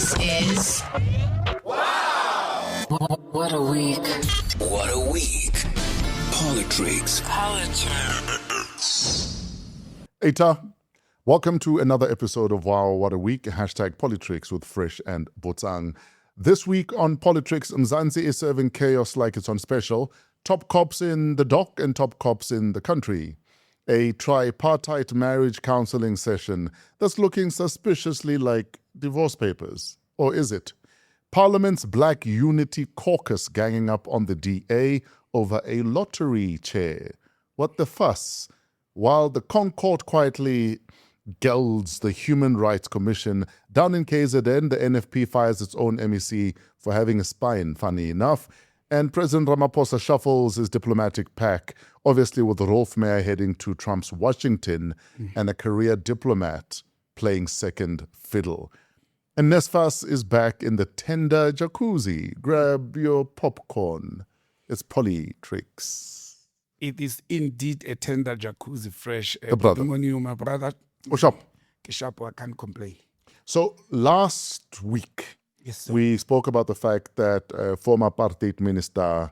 This is What a Week. What a week. Politricks. Eta, welcome to another episode of Wow, What a Week, hashtag Politricks with Fresh and Botsang. This week on Politricks, Mzansi is serving chaos like it's on special. Top cops in the dock and top cops in the country. A tripartite marriage counseling session that's looking suspiciously like divorce papers. Or is it? Parliament's Black Unity Caucus ganging up on the DA over a lottery chair. What the fuss? While the Concord quietly gelds the Human Rights Commission, down in KZN, the NFP fires its own MEC for having a spine, funny enough. And President Ramaphosa shuffles his diplomatic pack, obviously with Rolf Meyer heading to Trump's Washington and a career diplomat playing second fiddle. And Nsfas is back in the tender jacuzzi. Grab your popcorn. It's Politricks. It is indeed a tender jacuzzi, fresh. The brother. Good morning, my brother. What's up? Keshapo, I can't complain. So last week, Yes, sir. we spoke about the fact that former apartheid minister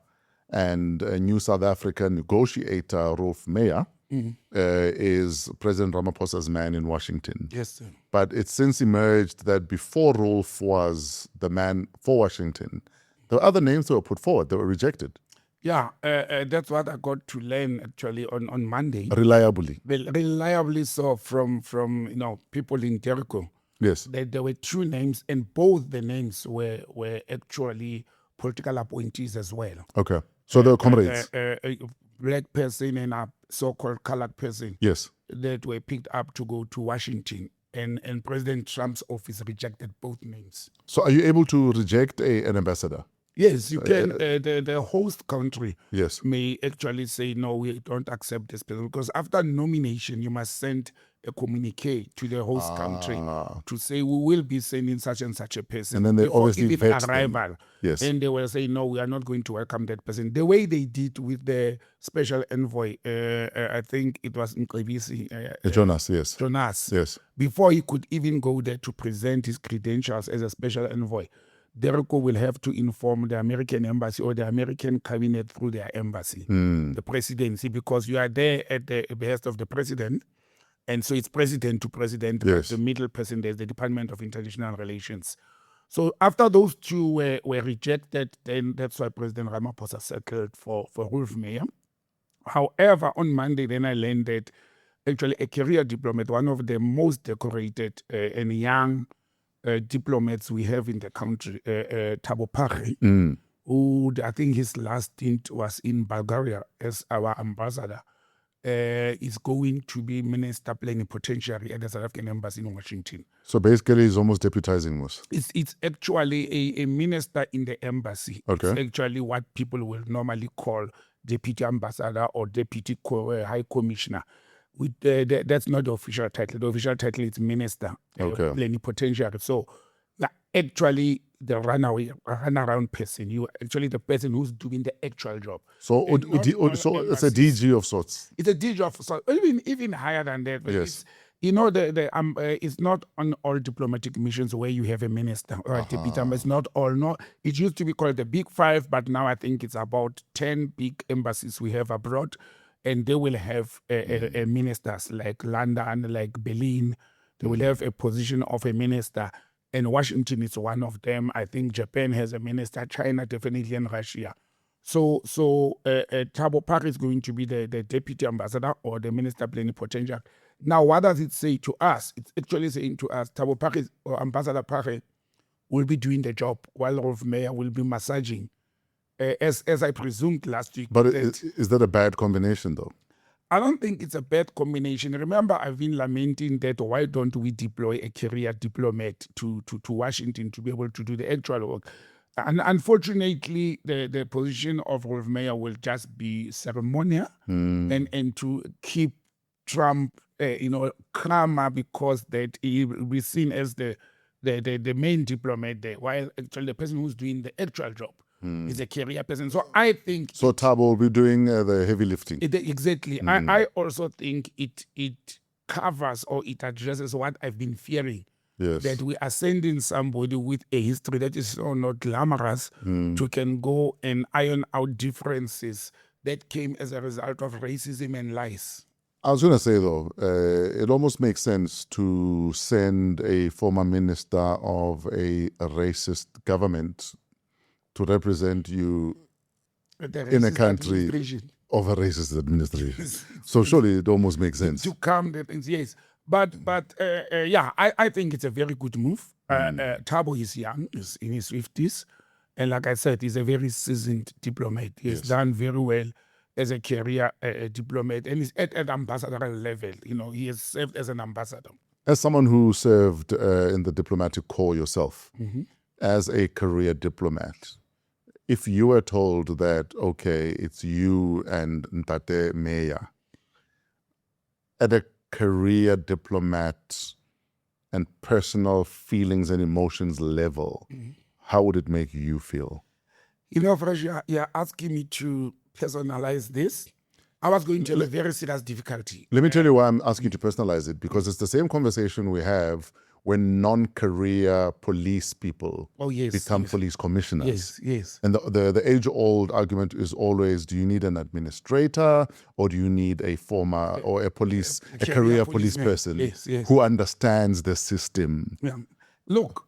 and new South African negotiator Rolf Meyer is President Ramaphosa's man in Washington. Yes, sir. But it's since emerged that before Rolf was the man for Washington, there were other names that were put forward that were rejected. Yeah, that's what I got to learn actually on Monday. Reliably. Well, reliably so from people in Jericho. Yes. That there were two names, and both the names were actually political appointees as well. Okay. So they were comrades. A black person and a so-called colored person Yes. that were picked up to go to Washington. And President Trump's office rejected both names. So are you able to reject an ambassador? Yes, you can. The host country Yes. may actually say, no, we don't accept this person. Because after nomination, you must send a communique to the host country to say, we will be sending such and such a person. And then they before obviously even vet them. arrival. Yes. And they will say, no, we are not going to welcome that person. The way they did with the special envoy, I think it was Nsfas, Jonas, yes. Jonas, Yes. before he could even go there to present his credentials as a special envoy, Jericho will have to inform the American embassy or the American cabinet through their embassy, the presidency, because you are there at the behest of the president. And so it's president to president, but Yes. the middle person, there's the Department of International Relations. So after those two were rejected, then that's why President Ramaphosa settled for Rolf Meyer. However, on Monday, then I learned that actually a career diplomat, one of the most decorated and young diplomats we have in the country, Thabo Pare, who I think his last stint was in Bulgaria as our ambassador, is going to be minister plenipotentiary at the South African embassy in Washington. So basically he's almost deputizing us. It's actually a minister in the embassy. Okay. It's actually what people will normally call deputy ambassador or deputy high commissioner. That's not the official title. The official title is minister plenipotentiary. So actually the runaround person, you actually the person who's doing the actual job. So it's a DG of sorts. It's a DG of sorts, even higher than that. But Yes. it's not on all diplomatic missions where you have a minister or a deputy. It's not all. No, it used to be called the Big Five, but now I think it's about 10 big embassies we have abroad. And they will have a ministers like London, like Berlin. They will have a position of a minister. And Washington is one of them. I think Japan has a minister, China definitely, and Russia. So Thabo Pare is going to be the deputy ambassador or the minister plenipotentiary. Now, what does it say to us? It's actually saying to us, Thabo Pare or Ambassador Pare will be doing the job while Rolf Meyer will be massaging. As I presumed last week. But is that a bad combination though? I don't think it's a bad combination. Remember, I've been lamenting that why don't we deploy a career diplomat to Washington to be able to do the actual work? And unfortunately, the position of Rolf Meyer will just be ceremonial and to keep Trump, calmer, because that he will be seen as the main diplomat there, while actually the person who's doing the actual job is a career person. So I think... So Thabo will be doing the heavy lifting. Exactly. I also think it covers or it addresses what I've been fearing Yes. that we are sending somebody with a history that is so not glamorous to can go and iron out differences that came as a result of racism and lies. I was going to say, though, it almost makes sense to send a former minister of a racist government to represent you The in a racist country administration. of a racist administration. So surely it almost makes sense. To calm the things, yes. But yeah, I think it's a very good move. Thabo is young, is in his 50s. And like I said, he's a very seasoned diplomat. He has done very well as a career diplomat. And he's at ambassadorial level. You know, he has served as an ambassador. As someone who served in the diplomatic corps yourself, as a career diplomat, if you were told that, okay, it's you and Ntate Meya, at a career diplomat and personal feelings and emotions level, how would it make you feel? You know, Fresh, you're asking me to personalize this. I was going to have a very serious difficulty. Let me tell you why I'm asking you to personalize it, because it's the same conversation we have when non-career police people become police commissioners. Yes. And the age-old argument is always, do you need an administrator or do you need a former or a career police person who understands the system? Yeah. Look,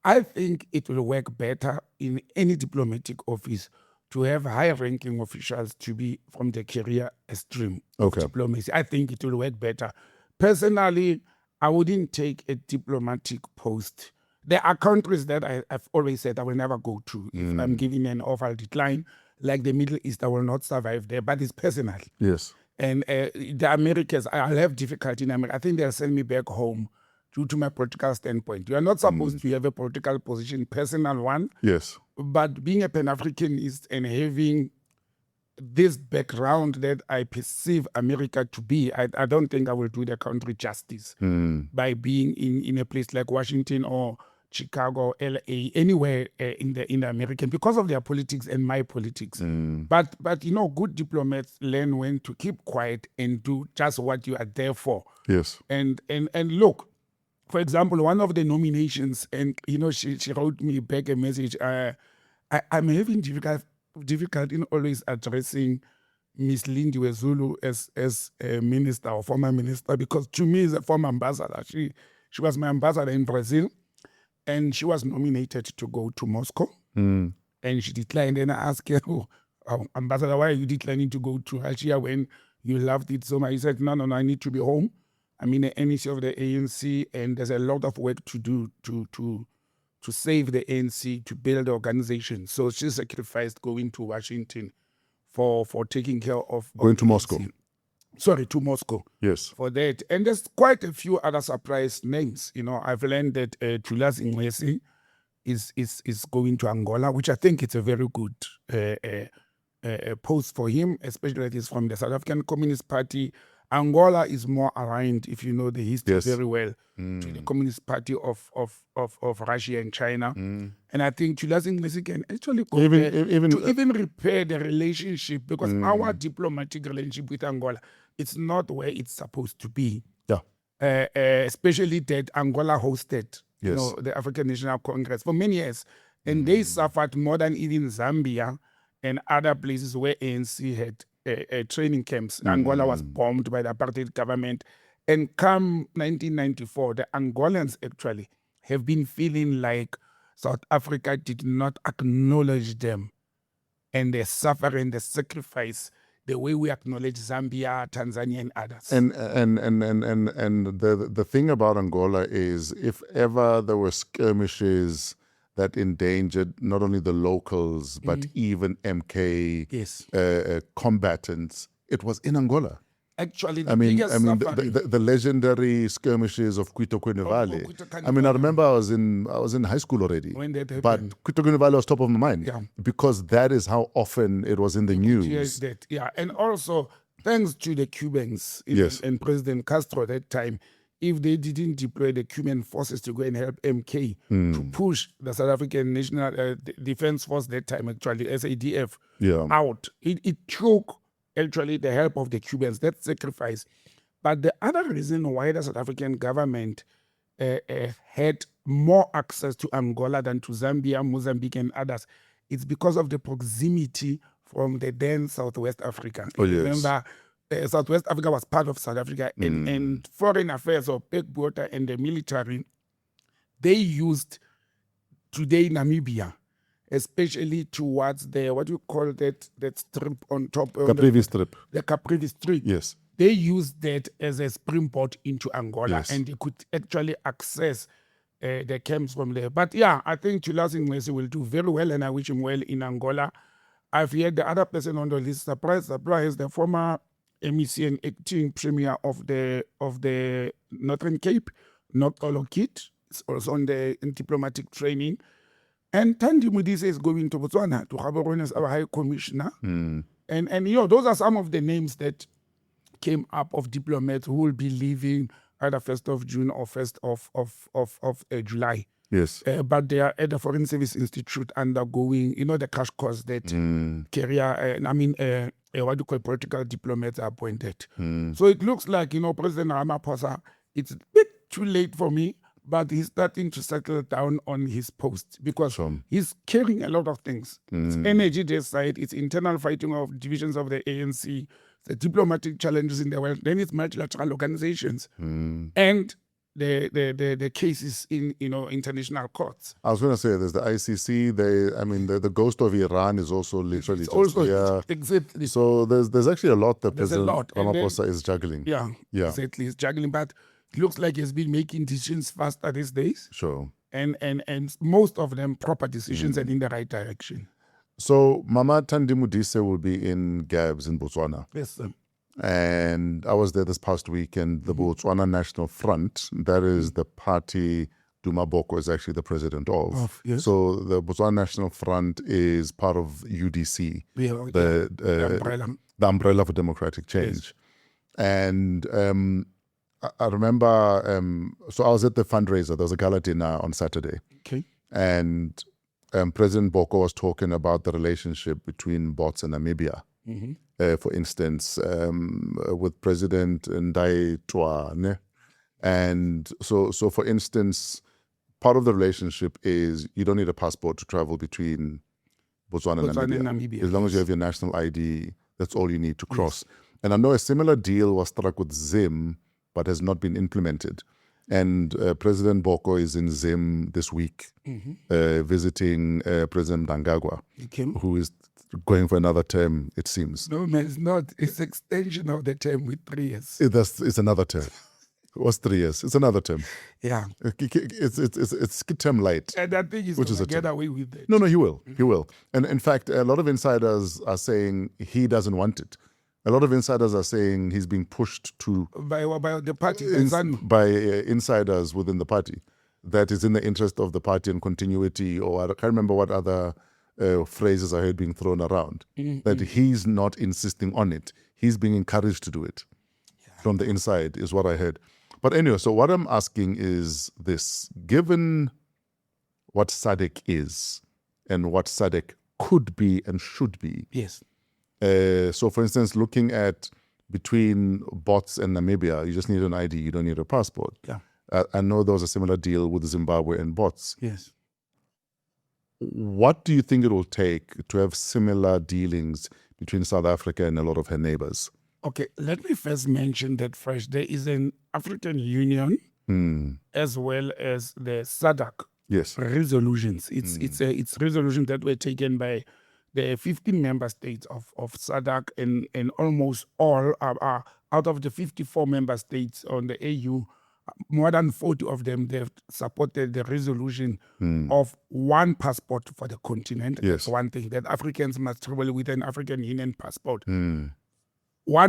I think it will work better in any diplomatic office to have high-ranking officials to be from the career stream of diplomacy. I think it will work better. Personally, I wouldn't take a diplomatic post. There are countries that I've always said I will never go to. If I'm giving an offer, I'll decline. Like the Middle East, I will not survive there, but it's personal. Yes. And the Americas, I'll have difficulty in America. I think they'll send me back home due to my political standpoint. You are not supposed to have a political position, personal one. Yes. But being a Pan-Africanist and having this background that I perceive America to be, I don't think I will do the country justice by being in a place like Washington or Chicago, LA, anywhere in the American, because of their politics and my politics. But you know, good diplomats learn when to keep quiet and do just what you are there for. Yes. And look, for example, one of the nominations, and you know, she wrote me back a message. I'm having difficulty in always addressing Miss Lindiwe Zulu as a minister or former minister, because to me, as a former ambassador, she was my ambassador in Brazil, and she was nominated to go to Moscow, and she declined. And I asked her, Ambassador, why are you declining to go to Russia when you loved it so much? He said, no, I need to be home. I'm in the NEC of the ANC, and there's a lot of work to do to save the ANC, to build the organization. So she sacrificed going to Washington for taking care of going to Moscow. Sorry, to Moscow. Yes. For that. And there's quite a few other surprise names. You know, I've learned that Julius Ingwesi is going to Angola, which I think it's a very good post for him, especially that he's from the South African Communist Party. Angola is more aligned, if you know the history very well, to the Communist Party of Russia and China. And I think Julius Ingwesi can actually go there to even repair the relationship, because our diplomatic relationship with Angola, it's not where it's supposed to be. Yeah. Especially that Angola hosted you know, the African National Congress for many years. And they suffered more than even Zambia and other places where ANC had training camps. Angola was bombed by the apartheid government. And come 1994, the Angolans actually have been feeling like South Africa did not acknowledge them and their suffering, the sacrifice, the way we acknowledge Zambia, Tanzania, and others. And the thing about Angola is, if ever there were skirmishes that endangered not only the locals, but even MK combatants, it was in Angola. Actually, the legendary skirmishes of Cuito Valley. I mean, I remember I was in high school already. When that happened. But Cuito Valley was top of my mind. Yeah. Because that is how often it was in the news. Yes, that. Yeah. And also, thanks to the Cubans and President Castro at that time, if they didn't deploy the Cuban forces to go and help MK to push the South African National Defense Force that time, actually, SADF, out, it took actually the help of the Cubans, that sacrifice. But the other reason why the South African government had more access to Angola than to Zambia, Mozambique, and others, it's because of the proximity from the then Southwest Africa. Oh, yes. Remember, Southwest Africa was part of South Africa, and foreign affairs or Pegwater and the military, they used today Namibia, especially towards the, what you call that strip on top. Caprivi strip. The Caprivi strip. Yes. They used that as a springboard into Angola, Yes. and they could actually access the camps from there. But yeah, I think Chulazi Ngwesi will do very well, and I wish him well in Angola. I've heard the other person on the list, surprise, the former MEC and acting premier of the Northern Cape, North Olokit, is also in diplomatic training. And Thandi Modise is going to Botswana to Gaborone as our High Commissioner. And those are some of the names that came up of diplomats who will be leaving either 1st of June or 1st of July. Yes. But they are at the Foreign Service Institute undergoing, the crash course that what you call political diplomats are appointed. So it looks like, President Ramaphosa, it's a bit too late for me, but he's starting to settle down on his post because he's carrying a lot of things. It's energy their side, it's internal fighting of divisions of the ANC, the diplomatic challenges in the world, then it's multilateral organizations, and the cases in international courts. I was going to say there's the ICC. The ghost of Iran is also literally exactly. So there's actually a lot that There's President a lot. Ramaphosa is juggling. Yeah, exactly. He's juggling, but it looks like he's been making decisions faster these days. Sure. And most of them proper decisions and in the right direction. So Mama Thandi Modise will be in Gabs in Botswana. Yes, sir. And I was there this past week, and the Botswana National Front, that is the party Duma Boko is actually the president of. Yes. So the Botswana National Front is part of UDC, the umbrella for democratic change. Yes. And I remember, so I was at the fundraiser. There was a gala dinner on Saturday. Okay. And President Boko was talking about the relationship between Bots and Namibia. For instance, with President Ndai Twane. And so for instance, part of the relationship is you don't need a passport to travel between Botswana and Namibia. As long as you have your national ID, that's all you need to cross. Yes. And I know a similar deal was struck with Zim, but has not been implemented. And President Boko is in Zim this week, visiting President Mnangagwa, who is going for another term, it seems. No, man, it's not. It's extension of the term with 3 years. It's another term. It was 3 years. It's another term. Yeah. It's term light. And I think he's going to get away with it. No, he will. He will. And in fact, a lot of insiders are saying he doesn't want it. A lot of insiders are saying he's being pushed to... By the party? By insiders within the party. That is in the interest of the party and continuity, or I can't remember what other phrases I heard being thrown around. That he's not insisting on it. He's being encouraged to do it. From the inside is what I heard. But anyway, so what I'm asking is this. Given what SADC is and what SADC could be and should be. Yes. So for instance, looking at between Bots and Namibia, you just need an ID, you don't need a passport. Yeah. I know there was a similar deal with Zimbabwe and Bots. Yes. What do you think it will take to have similar dealings between South Africa and a lot of her neighbors? Okay, let me first mention that first there is an African Union as well as the SADC resolutions. It's resolutions that were taken by the 15 member states of SADC, and almost all are out of the 54 member states on the AU. More than 40 of them, they've supported the resolution of one passport for the continent. Yes. That's one thing, that Africans must travel with an African Union passport. 1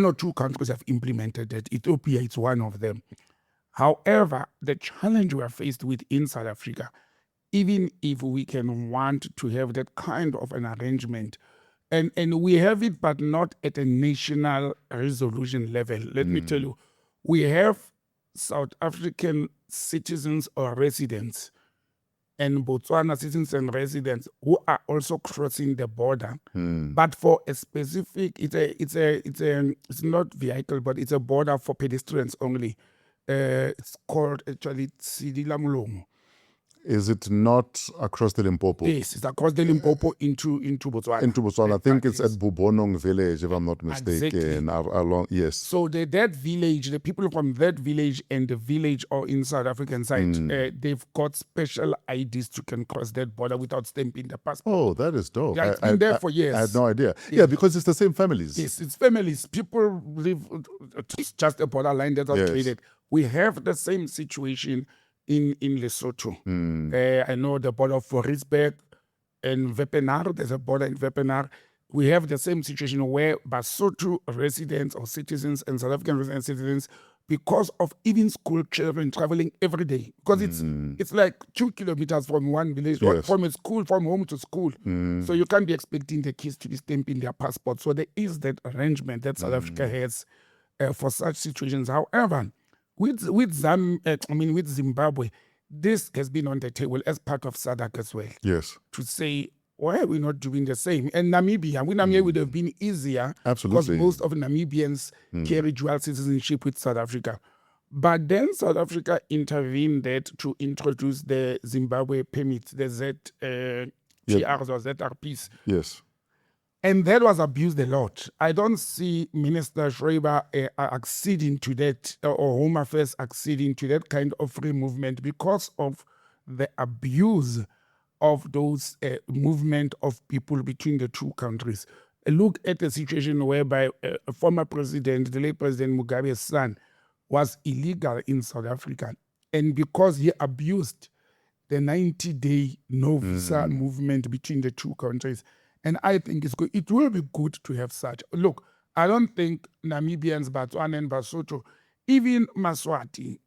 or 2 countries have implemented that. Ethiopia is one of them. However, the challenge we are faced with in South Africa, even if we can want to have that kind of an arrangement, and we have it, but not at a national resolution level. Let me tell you, we have South African citizens or residents and Botswana citizens and residents who are also crossing the border, but for a specific, it's not vehicle, but it's a border for pedestrians only. It's called actually Tsidila Mulomo. Is it not across the Limpopo? Yes, it's across the Limpopo into Botswana. Into Botswana. I think it's at Bubonong village, if I'm not mistaken. Exactly. Along, yes. So that village, the people from that village and the village or in South African side, they've got special IDs to can cross that border without stamping the passport. Oh, that is dope. Yeah, it's been there for years. I had no idea. Yeah, because it's the same families. Yes, it's families. People live, it's just a borderline that's not traded. We have the same situation in Lesotho. I know the border of Forisberg and Wepener, there's a border in Wepener. We have the same situation where Basotho residents or citizens and South African resident citizens, because of even school children traveling every day, because it's like 2 kilometers from one village, from a school, from home to school. So you can't be expecting the kids to be stamping their passport. So there is that arrangement that South Africa has for such situations. However, with Zimbabwe, this has been on the table as part of SADC as well. Yes. To say, why are we not doing the same? And Namibia would have been easier. Absolutely. Because most of Namibians carry dual citizenship with South Africa. But then South Africa intervened that to introduce the Zimbabwe permit, the ZTRs or ZRPs. Yes. And that was abused a lot. I don't see Minister Schreiber acceding to that, or Home Affairs acceding to that kind of free movement because of the abuse of those movement of people between the two countries. Look at the situation whereby a former president, the late President Mugabe's son, was illegal in South Africa. And because he abused the 90-day no visa movement between the two countries. And I think it's good. It will be good to have such. Look, I don't think Namibians, Botswana and Basotho, even Maswati,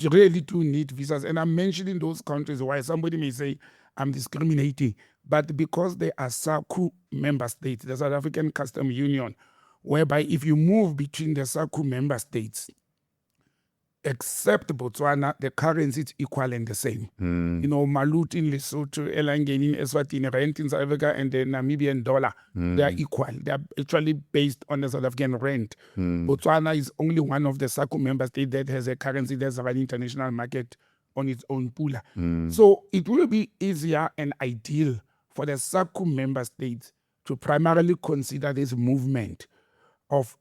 really do need visas. And I'm mentioning those countries why somebody may say I'm discriminating, but because they are SACP member states, the South African Custom Union, whereby if you move between the SACP member states, except Botswana, the currency is equal and the same. You know, Malut in Lesotho, Elangeni in Eswatini, rand in South Africa, and the Namibian dollar, they are equal. They are actually based on the South African rand. Botswana is only one of the SACP member states that has a currency that's an international market on its own pool. So it will be easier and ideal for the SACP member states to primarily consider this movement of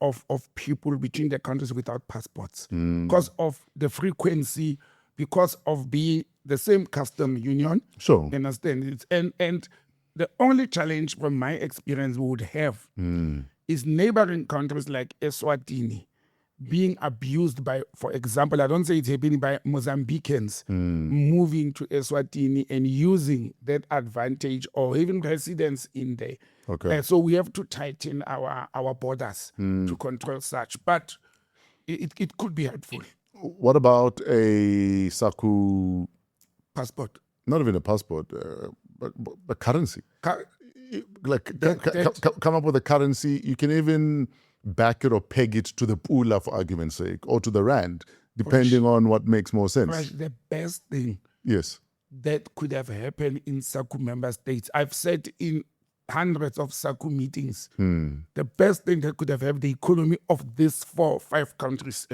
people between the countries without passports because of the frequency, because of being the same custom union. Sure. Understand? And the only challenge from my experience we would have is neighboring countries like Eswatini being abused by, for example, I don't say it's happening by Mozambicans moving to Eswatini and using that advantage, or even residents in there. Okay. So we have to tighten our borders to control such, but it could be helpful. What about a SACP Passport. Not even a passport, but currency? Come up with a currency. You can even back it or peg it to the pula, for argument's sake, or to the rand, depending on what makes more sense. The best thing that could have happened in SACP member states, I've said in hundreds of SACP meetings, the best thing that could have helped the economy of these 4 or 5 countries,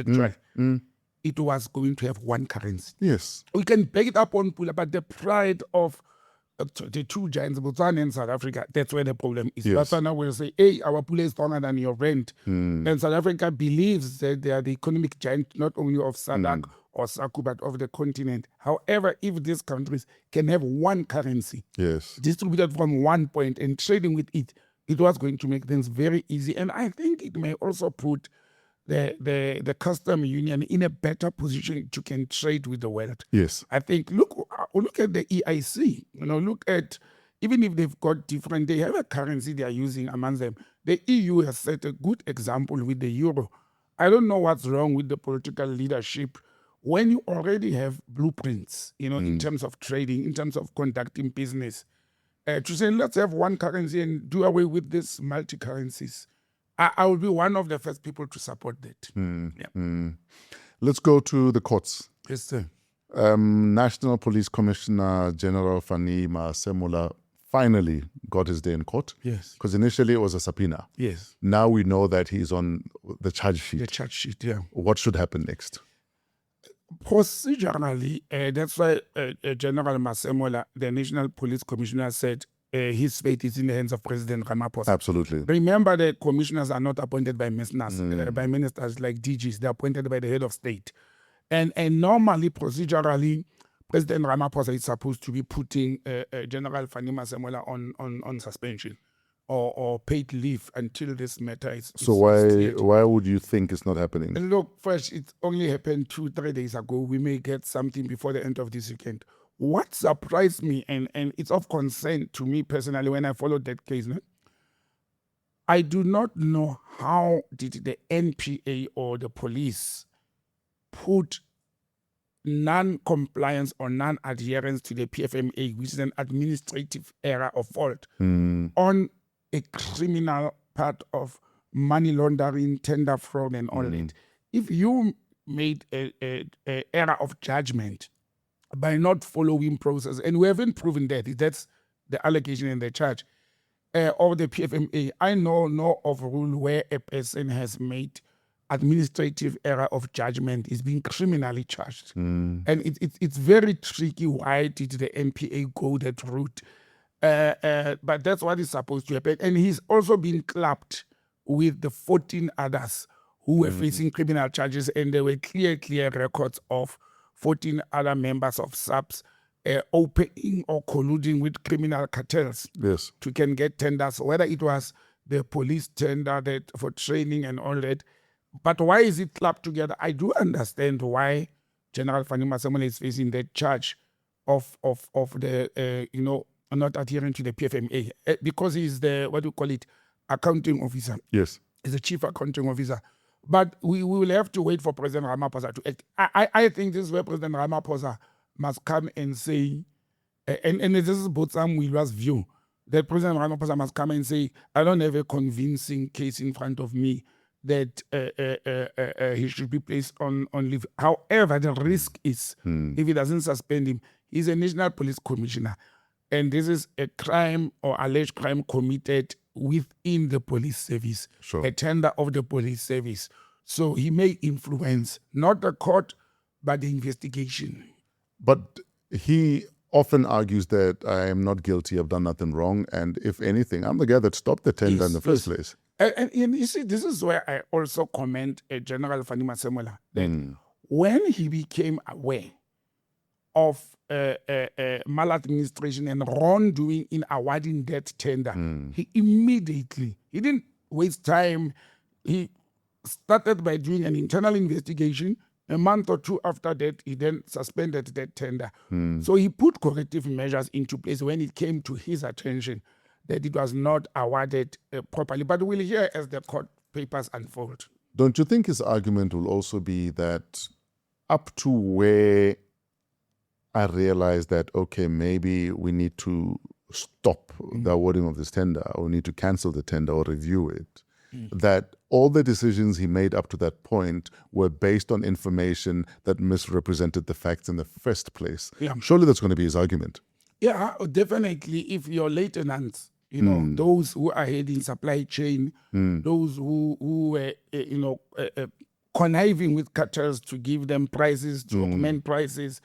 it was going to have one currency. Yes. We can back it up on pula, but the pride of the two giants, Botswana and South Africa, that's where the problem is. Yes. Botswana will say, hey, our pula is stronger than your rent. And South Africa believes that they are the economic giant, not only of SADC or SACP, but of the continent. However, if these countries can have one currency, distributed from one point and trading with it, it was going to make things very easy. And I think it may also put the custom union in a better position to can trade with the world. Yes. I think, look at the EIC. Look at, even if they've got different, they have a currency they are using among them. The EU has set a good example with the euro. I don't know what's wrong with the political leadership when you already have blueprints, in terms of trading, in terms of conducting business. To say, let's have one currency and do away with these multi-currencies. I will be one of the first people to support that. Let's go to the courts. Yes, sir. National Police Commissioner General Fani Masemola finally got his day in court. Yes. Because initially it was a subpoena. Yes. Now we know that he's on the charge sheet. The charge sheet, yeah. What should happen next? Procedurally, that's why General Masemola, the National Police Commissioner, said his fate is in the hands of President Ramaphosa. Absolutely. Remember that commissioners are not appointed by ministers, by ministers like DGs. They're appointed by the head of state. And normally, procedurally, President Ramaphosa is supposed to be putting General Fani Masemola on suspension or paid leave until this matter is So cleared. why would you think it's not happening? Look, first, it only happened 2-3 days ago. We may get something before the end of this weekend. What surprised me, and it's of concern to me personally when I followed that case, no? I do not know how did the NPA or the police put non-compliance or non-adherence to the PFMA, which is an administrative error of fault, on a criminal part of money laundering, tender fraud, and all that. If you made a error of judgment by not following process, and we haven't proven that, that's the allegation and the charge of the PFMA. I know of a rule where a person has made administrative error of judgment is being criminally charged. And it's very tricky. Why did the NPA go that route? But that's what is supposed to happen. And he's also been clapped with the 14 others who were facing criminal charges, and there were clear records of 14 other members of Saps opening or colluding with criminal cartels to can get tenders, whether it was the police tender that for training and all that. But why is it clapped together? I do understand why General Fani Masemola is facing that charge of the not adhering to the PFMA because he's the accounting officer. Yes, he's the chief accounting officer. But we will have to wait for President Ramaphosa to act. I think this is where President Ramaphosa must come and say, and this is Botsang Wilwa's view, that President Ramaphosa must come and say, I don't have a convincing case in front of me that he should be placed on leave. However, the risk is, if he doesn't suspend him, he's a National Police Commissioner. And this is a crime or alleged crime committed within the police service, a tender of the police service. So he may influence not the court, but the investigation. But he often argues that I am not guilty, I've done nothing wrong, and if anything, I'm the guy that stopped the tender in the first place. And you see, this is where I also comment General Fani Masemola, that when he became aware of maladministration and wrongdoing in awarding that tender, he immediately, he didn't waste time, he started by doing an internal investigation. A month or two after that, he then suspended that tender. So he put corrective measures into place when it came to his attention that it was not awarded properly. But we'll hear as the court papers unfold. Don't you think his argument will also be that up to where I realized that, okay, maybe we need to stop the awarding of this tender, or we need to cancel the tender or review it, that all the decisions he made up to that point were based on information that misrepresented the facts in the first place? Surely that's going to be his argument. Yeah, definitely. If your lieutenants, those who are heading supply chain, those who were, conniving with cartels to give them prices, to augment prices,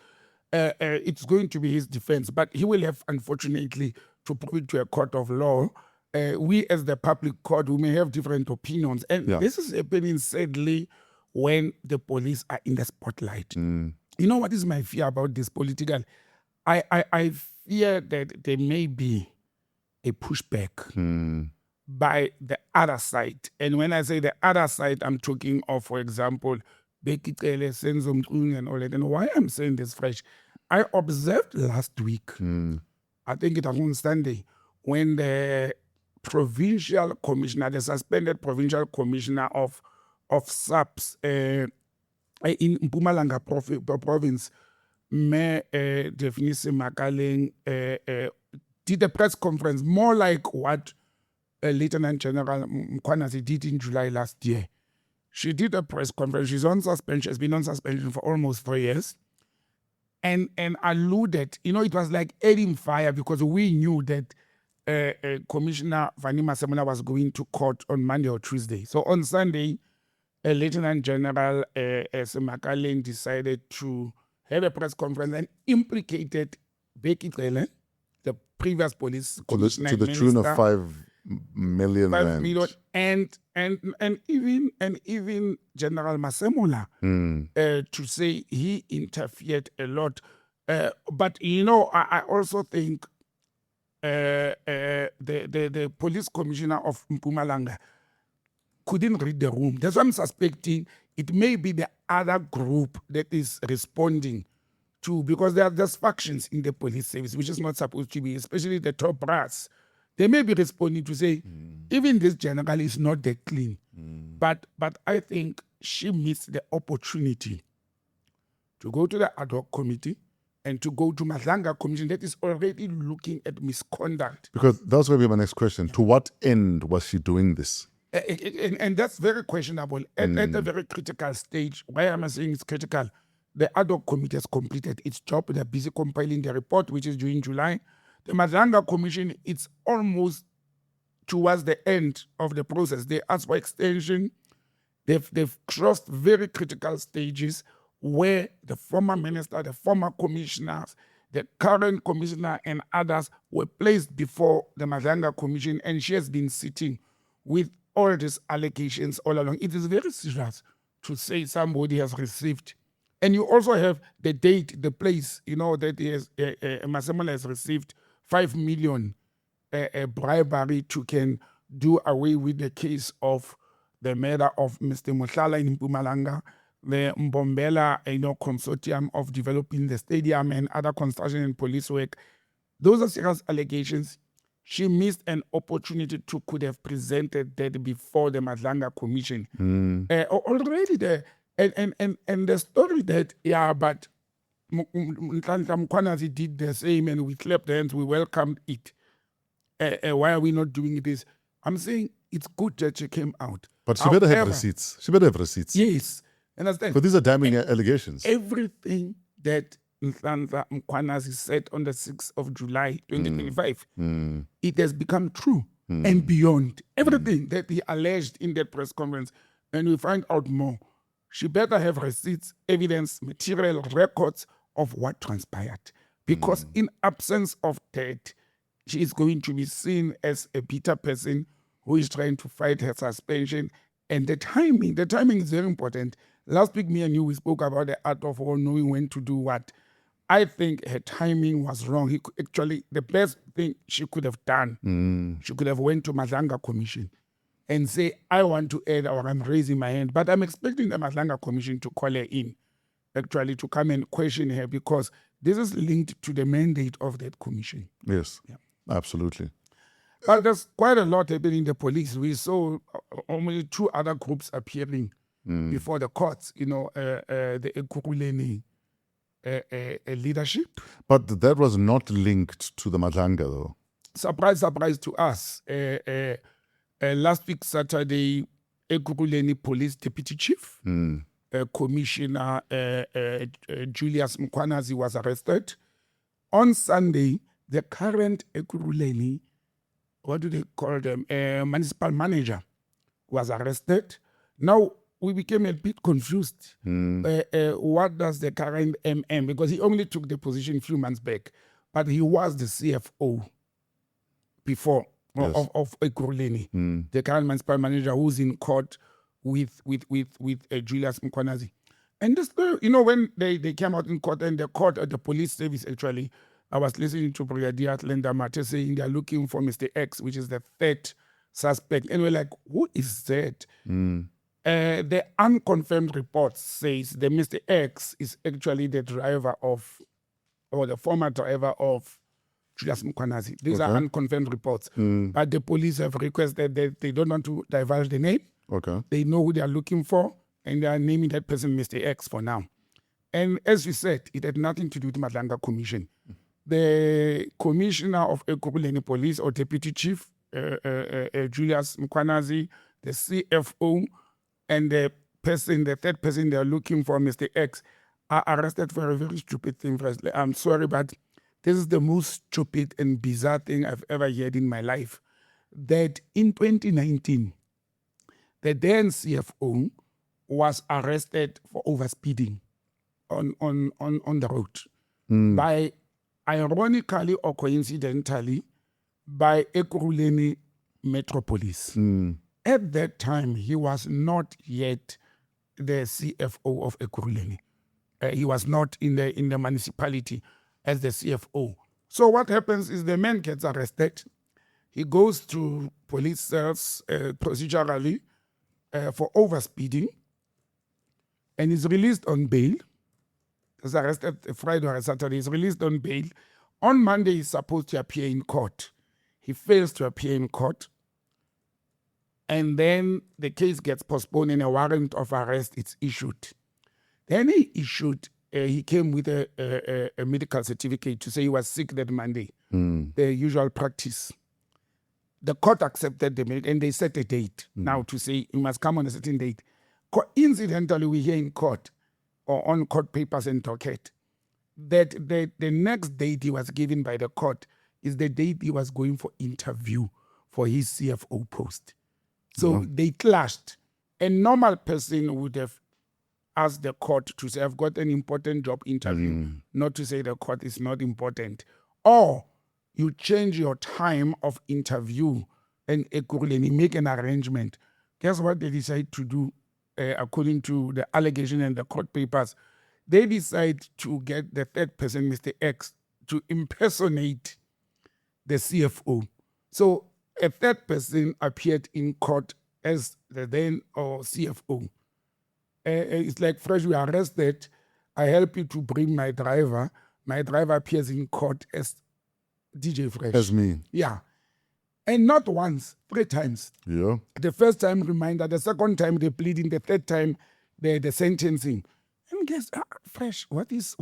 it's going to be his defense. But he will have, unfortunately, to prove it to a court of law. We, as the public court, we may have different opinions. And this is happening, sadly, when the police are in the spotlight. You know what is my fear about this political? I fear that there may be a pushback by the other side. And when I say the other side, I'm talking of, for example, Becky Tele, Senzo Mkung and all that. And why I'm saying this fresh, I observed last week, I think it was on Sunday, when the provincial commissioner, the suspended provincial commissioner of Saps in Mpumalanga province, Mayor Defnisi Makaleng, did a press conference, more like what Lieutenant General Mkhwanazi did in July last year. She did a press conference. She's on suspension. She's been on suspension for almost 4 years. And alluded, it was like adding fire, because we knew that Commissioner Fani Masemola was going to court on Monday or Tuesday. So on Sunday, Lieutenant General Semakalen decided to have a press conference and implicated Becky Cele, the previous police commissioner, to the tune of minister, 5 million 5 rand. million, and even General Masemola to say he interfered a lot. But I also think the police commissioner of Mpumalanga couldn't read the room. That's why I'm suspecting it may be the other group that is responding to, because there are just factions in the police service, which is not supposed to be, especially the top brass. They may be responding to say, even this general is not that clean. But I think she missed the opportunity to go to the ad hoc committee and to go to Madlanga Commission that is already looking at misconduct. Because that's going to be my next question. To what end was she doing this? And that's very questionable at a very critical stage. Why am I saying it's critical? The ad hoc committee has completed its job. They're busy compiling the report, which is due in July. The Madlanga Commission, it's almost towards the end of the process. They asked for extension. They've crossed very critical stages where the former minister, the former commissioners, the current commissioner, and others were placed before the Madlanga Commission, and she has been sitting with all these allegations all along. It is very serious to say somebody has received. And you also have the date, the place, that Masemola has received 5 million bribery to can do away with the case of the murder of Mr. Mohlala in Mpumalanga, the Mbombela consortium of developing the stadium and other construction and police work. Those are serious allegations. She missed an opportunity to could have presented that before the Madlanga Commission. Already there, and the story that, but Mkwanazi did the same and we clapped hands, we welcomed it. Why are we not doing this? I'm saying it's good that she came out. But she better have receipts. She better have receipts. Yes. Understand? But these are damning allegations. Everything that Nhlanhla Mkhwanazi said on the 6th of July 2025, it has become true and beyond. Everything that he alleged in that press conference, and we find out more. She better have receipts, evidence, material, records of what transpired. Because in absence of that, she is going to be seen as a bitter person who is trying to fight her suspension. And the timing is very important. Last week, me and you, we spoke about the art of all knowing when to do what. I think her timing was wrong. The best thing she could have done, she could have went to Madlanga Commission and say, I want to add, or I'm raising my hand. But I'm expecting the Madlanga Commission to call her in, actually, to come and question her, because this is linked to the mandate of that commission. Yes, absolutely. But there's quite a lot happening in the police. We saw only 2 other groups appearing before the courts, the Ekurhuleni leadership. But that was not linked to the Madlanga, though. Surprise to us. Last week, Saturday, Ekurhuleni Police Deputy Chief, Commissioner Julius Mkhwanazi was arrested. On Sunday, the current Ekurhuleni, what do they call them, municipal manager, was arrested. Now, we became a bit confused. What does the current MM, because he only took the position a few months back, but he was the CFO before of Ekurhuleni, the current municipal manager who's in court with Julius Mkhwanazi. And this, when they came out in court, and the court at the police service, actually, I was listening to Brigadier Linda Mate saying they're looking for Mr. X, which is the 3rd suspect. And we're like, who is that? The unconfirmed report says that Mr. X is actually the driver of, or the former driver of Julius Mkhwanazi. These are unconfirmed reports. But the police have requested that they don't want to divulge the name. They know who they are looking for, and they are naming that person Mr. X for now. And as you said, it had nothing to do with the Madlanga Commission. The commissioner of Ekurhuleni Police, or deputy chief, Julius Mkhwanazi, the CFO, and the 3rd person they are looking for, Mr. X, are arrested for a very stupid thing. I'm sorry, but this is the most stupid and bizarre thing I've ever heard in my life. That in 2019, the then CFO was arrested for overspeeding on the road by, ironically or coincidentally, by Ekurhuleni Metropolis. At that time, he was not yet the CFO of Ekurhuleni. He was not in the municipality as the CFO. So what happens is the man gets arrested. He goes to police cells procedurally for overspeeding, and is released on bail. He's arrested Friday or Saturday. He's released on bail. On Monday, he's supposed to appear in court. He fails to appear in court. And then the case gets postponed and a warrant of arrest is issued. Then he came with a medical certificate to say he was sick that Monday, the usual practice. The court accepted the medical and they set a date now to say he must come on a certain date. Coincidentally, we hear in court or on court papers and docket that the next date he was given by the court is the date he was going for interview for his CFO post. So they clashed. A normal person would have asked the court to say, I've got an important job interview, not to say the court is not important. Or you change your time of interview and make an arrangement. Guess what they decide to do according to the allegation and the court papers? They decide to get the third person, Mr. X, to impersonate the CFO. So a third person appeared in court as the then or CFO. It's like, Fresh, we are arrested. I help you to bring my driver. My driver appears in court as DJ Fresh. As me. Yeah. And not once, 3 times. Yeah. The first time reminder, the second time the pleading, the third time the sentencing. And guess, Fresh, what is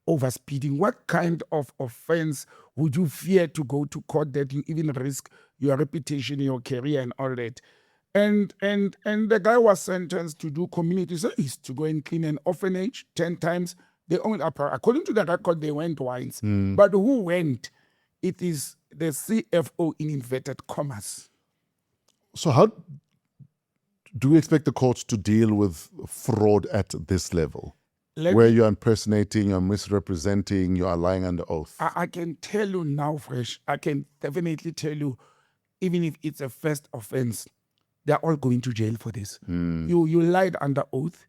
overspeeding? What kind of offense would you fear to go to court that you even risk your reputation, your career, and all that? And the guy was sentenced to do community service, to go and clean an orphanage 10 times. They only, according to the record, they went once. But who went? It is the CFO in inverted commas. So how do we expect the courts to deal with fraud at this level? Where you're impersonating, you're misrepresenting, you are lying under oath? I can tell you now, Fresh, I can definitely tell you, even if it's a first offense, they're all going to jail for this. You lied under oath.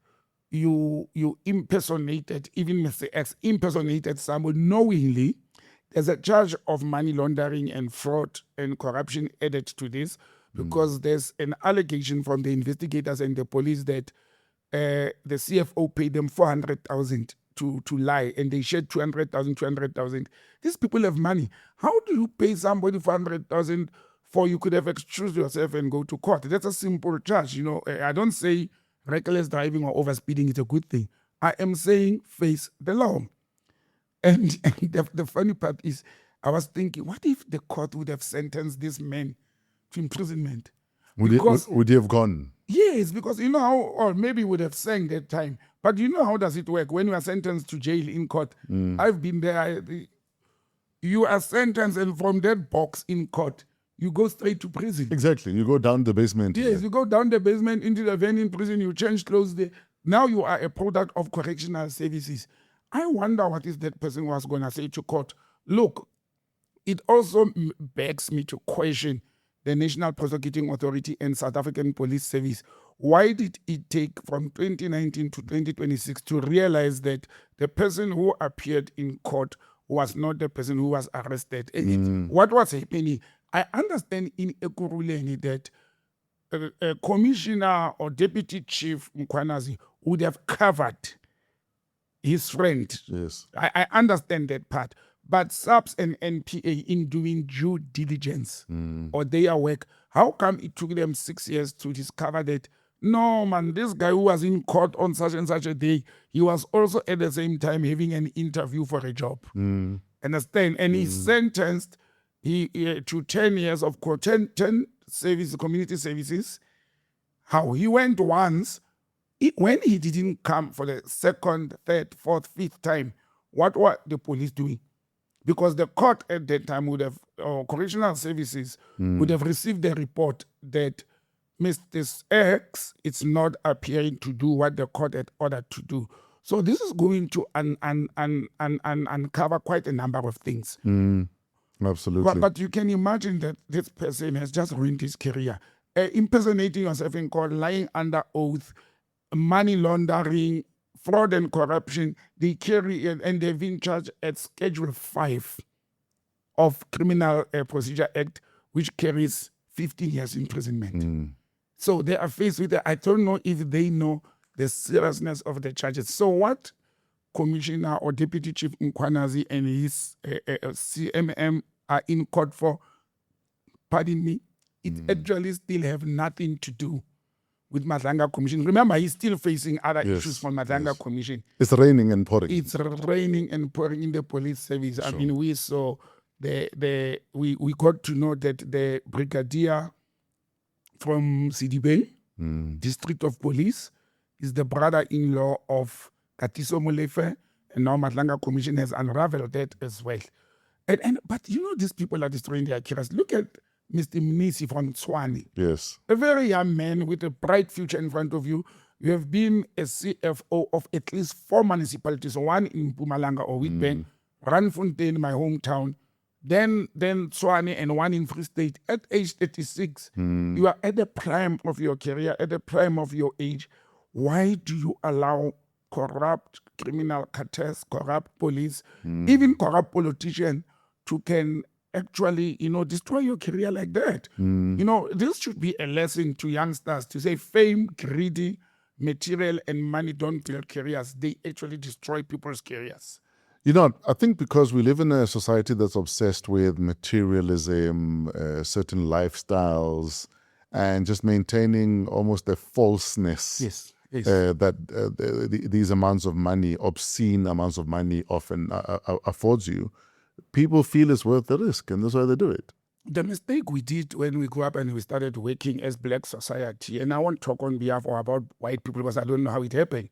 You impersonated, even Mr. X impersonated someone knowingly. There's a charge of money laundering and fraud and corruption added to this because there's an allegation from the investigators and the police that the CFO paid them 400,000 to lie, and they shared 200,000. These people have money. How do you pay somebody 400,000 for you could have excused yourself and go to court? That's a simple charge. I don't say reckless driving or overspeeding is a good thing. I am saying face the law. And the funny part is, I was thinking, what if the court would have sentenced this man to imprisonment? Would he have gone? Yes, because you know how, or maybe would have sang that time. But you know how does it work? When you are sentenced to jail in court, I've been there. You are sentenced, and from that box in court, you go straight to prison. Exactly. You go down the basement. Yes, you go down the basement into the van in prison, you change clothes there. Now you are a product of correctional services. I wonder what is that person was going to say to court. Look, it also begs me to question the National Prosecuting Authority and South African Police Service. Why did it take from 2019 to 2026 to realize that the person who appeared in court was not the person who was arrested? What was happening? I understand in Ekurhuleni that a commissioner or deputy chief Mkwanazi would have covered his friend. Yes. I understand that part. But Saps and NPA in doing due diligence or their work, how come it took them 6 years to discover that, no, man, this guy who was in court on such and such a day, he was also at the same time having an interview for a job. Understand? And he's sentenced to 10 years of court, 10 service, community services. How? He went once. When he didn't come for the second, third, fourth, fifth time, what were the police doing? Because the court at that time would have, or correctional services would have received the report that Mr. X is not appearing to do what the court had ordered to do. So this is going to uncover quite a number of things. Absolutely. But you can imagine that this person has just ruined his career. Impersonating yourself in court, lying under oath, money laundering, fraud and corruption. They carry it, and they've been charged at Schedule 5 of Criminal Procedure Act, which carries 15 years imprisonment. So they are faced with it. I don't know if they know the seriousness of the charges. So what Commissioner or Deputy Chief Mkwanazi and his CMM are in court for, pardon me, it actually still have nothing to do with Madlanga Commission. Remember, he's still facing other issues from Madlanga Commission. It's raining and pouring. It's raining and pouring in the police service. I mean, we saw we got to know that the brigadier from Sidibeng, District of Police, is the brother-in-law of Katiso Molefe, and now Madlanga Commission has unraveled that as well. But you know, these people are destroying their careers. Look at Mr. Mnisi from Tswane. Yes. A very young man with a bright future in front of you. You have been a CFO of at least 4 municipalities, one in Mpumalanga or Witbank, Randfontein, my hometown, then Tswane, and one in Free State. At age 36, you are at the prime of your career, at the prime of your age. Why do you allow corrupt criminal cartels, corrupt police, even corrupt politicians to can actually, destroy your career like that? This should be a lesson to youngsters to say fame, greedy, material and money don't build careers. They actually destroy people's careers. I think because we live in a society that's obsessed with materialism, certain lifestyles, and just maintaining almost a falseness that these amounts of money, obscene amounts of money often affords you, people feel it's worth the risk, and that's why they do it. The mistake we did when we grew up and we started working as black society, and I won't talk on behalf or about white people because I don't know how it happened,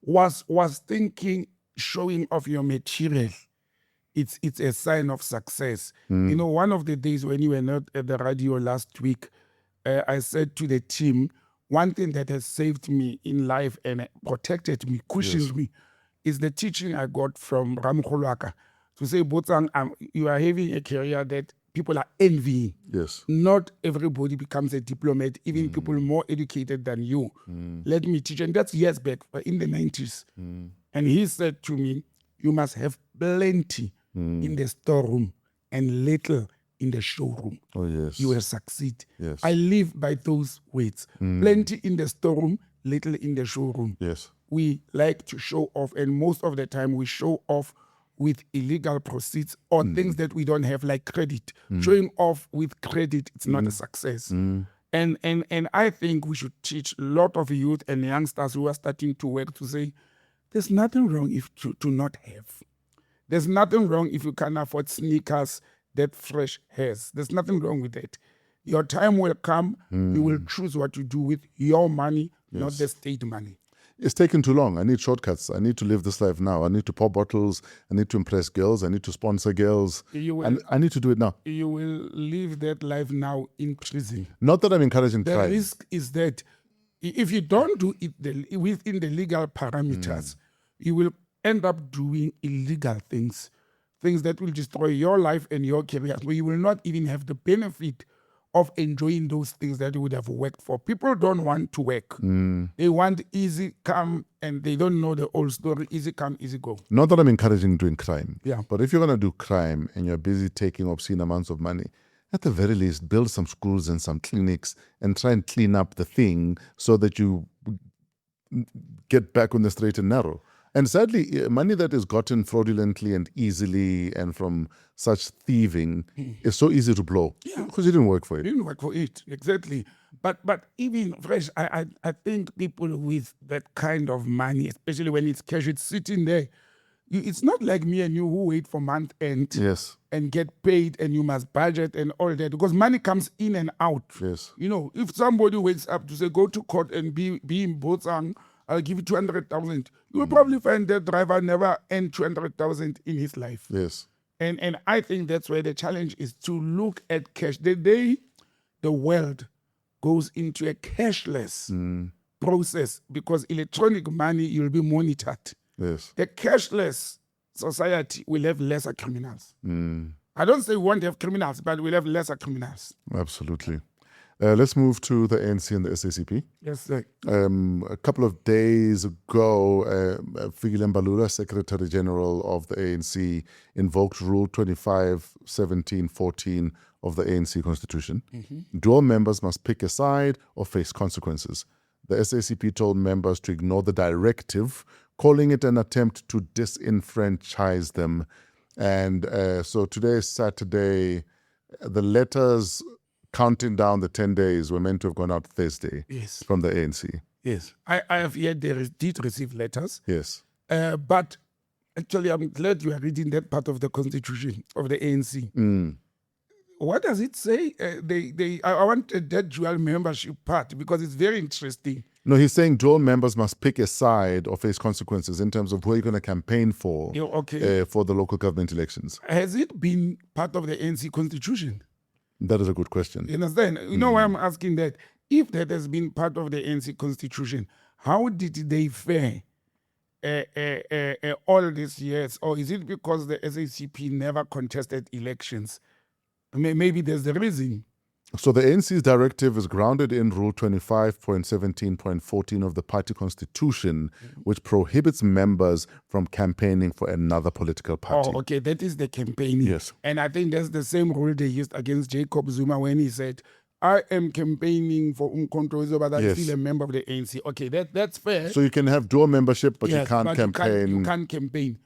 was thinking showing off your material, it's a sign of success. One of the days when you were not at the radio last week, I said to the team, one thing that has saved me in life and protected me, cushioned me, is the teaching I got from Ramaphosa to say, Botsang, you are having a career that people are envying. Yes. Not everybody becomes a diplomat, even people more educated than you. Let me teach. And that's years back, in the 90s. And he said to me, you must have plenty in the storeroom and little in the showroom. Oh, yes. You will succeed. Yes. I live by those words. Plenty in the storeroom, little in the showroom. Yes. We like to show off, and most of the time we show off with illegal proceeds or things that we don't have, like credit. Showing off with credit, it's not a success. And I think we should teach a lot of youth and youngsters who are starting to work to say, there's nothing wrong if to not have. There's nothing wrong if you can afford sneakers that Fresh has. There's nothing wrong with that. Your time will come. You will choose what to do with your money, not the state money. It's taken too long. I need shortcuts. I need to live this life now. I need to pop bottles. I need to impress girls. I need to sponsor girls. And I need to do it now. You will live that life now in prison. Not that I'm encouraging The crime. risk is that if you don't do it within the legal parameters, you will end up doing illegal things that will destroy your life and your career, where you will not even have the benefit of enjoying those things that you would have worked for. People don't want to work. They want easy come, and they don't know the old story, easy come, easy go. Not that I'm encouraging doing crime. Yeah. But if you're going to do crime and you're busy taking obscene amounts of money, at the very least, build some schools and some clinics and try and clean up the thing so that you get back on the straight and narrow. And sadly, money that is gotten fraudulently and easily and from such thieving is so easy to blow. Yeah. Because you didn't work for You it. didn't work for it, exactly. But even Fresh, I think people with that kind of money, especially when it's cash, it's sitting there. It's not like me and you who wait for month end Yes. and get paid and you must budget and all that, because money comes in and out. Yes. If somebody wakes up to say, go to court and be in Botsang, I'll give you 200,000. You will probably find that driver never earned 200,000 in his life. Yes. And I think that's where the challenge is, to look at cash. The day the world goes into a cashless process, because electronic money, you'll be monitored. Yes. A cashless society will have lesser criminals. I don't say we won't have criminals, but we'll have lesser criminals. Absolutely. Let's move to the ANC and the SACP. Yes, sir. A couple of days ago, Fikile Mbalula, Secretary General of the ANC, invoked Rule 25-17-14 of the ANC Constitution. Dual members must pick a side or face consequences. The SACP told members to ignore the directive, calling it an attempt to disenfranchise them. And so today is Saturday. The letters counting down the 10 days were meant to have gone out Thursday from the ANC. Yes. I have yet did receive letters. Yes. But actually, I'm glad you are reading that part of the constitution of the ANC. What does it say? I want that dual membership part, because it's very interesting. No, he's saying dual members must pick a side or face consequences in terms of who you're going to campaign for for the local government elections. Has it been part of the ANC constitution? That is a good question. You understand? You know why I'm asking that? If that has been part of the ANC constitution, how did they fare all these years? Or is it because the SACP never contested elections? Maybe there's the reason. So the ANC's directive is grounded in Rule 25.17.14 of the party constitution, which prohibits members from campaigning for another political party. Oh, okay, that is the campaigning. Yes. And I think that's the same rule they used against Jacob Zuma when he said, I am campaigning for Umkhonto, but I'm still a member of the ANC. Okay, that's fair. So you can have dual membership, but you can't but campaign. You can't campaign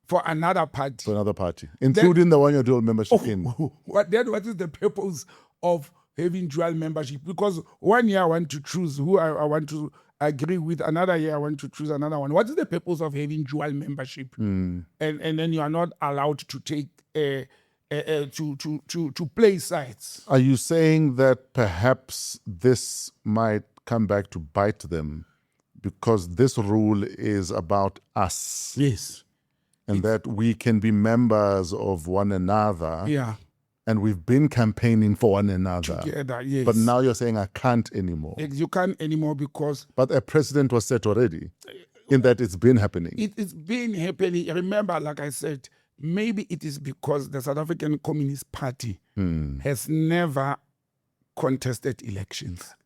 for another party. For another party, including the one you're dual membership in. What is the purpose of having dual membership? Because 1 year I want to choose who I want to agree with, another year I want to choose another one. What is the purpose of having dual membership? And then you are not allowed to take to play sides. Are you saying that perhaps this might come back to bite them because this rule is about us? Yes. And that we can be members of one another. Yeah. And we've been campaigning for one another. Together, yes. But now you're saying I can't anymore. You can't anymore because... But a precedent was set already in that it's been happening. It's been happening. Remember, like I said, maybe it is because the South African Communist Party has never contested elections.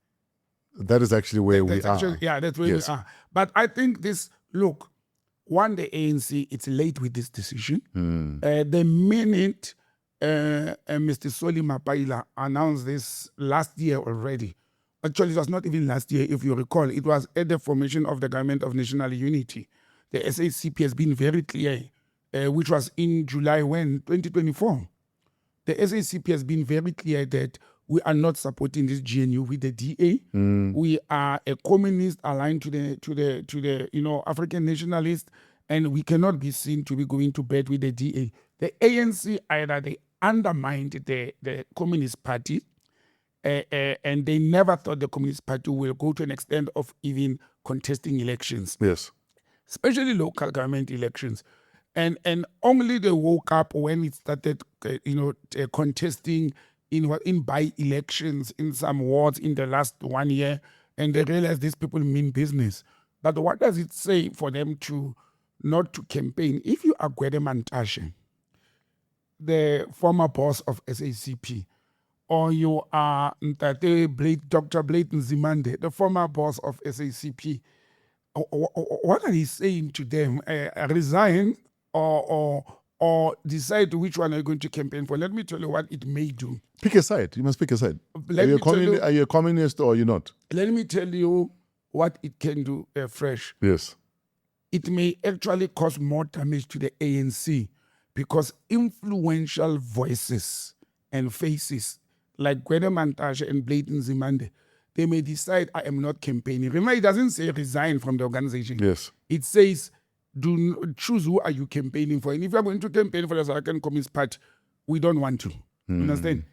That is actually where we are. Yeah, that's where we are. But I think this, look, one, the ANC, it's late with this decision. The minute Mr. Soli Mapaila announced this last year already, actually it was not even last year, if you recall, it was at the formation of the Government of National Unity. The SACP has been very clear, which was in July 2024. The SACP has been very clear that we are not supporting this GNU with the DA. We are a communist aligned to the African nationalists, and we cannot be seen to be going to bed with the DA. The ANC either they undermined the Communist Party, and they never thought the Communist Party will go to an extent of even contesting elections. Yes, especially local government elections, and only they woke up when it started, contesting in by-elections in some wards in the last 1 year, and they realized these people mean business. But what does it say for them to not to campaign? If you are Gwede Mantashe, the former boss of SACP, or you are Dr. Blade Nzimande, the former boss of SACP, what are they saying to them? Resign or decide which one are you going to campaign for? Let me tell you what it may do. Pick a side. You must pick a side. Are you a communist or you're not? Let me tell you what it can do, Fresh. Yes. It may actually cause more damage to the ANC because influential voices and faces like Gwede Mantashe and Blade Nzimande, they may decide, I am not campaigning. Remember, it doesn't say resign from the organization. Yes. It says, choose who are you campaigning for. And if you're going to campaign for the South African Communist Party, we don't want to. Understand?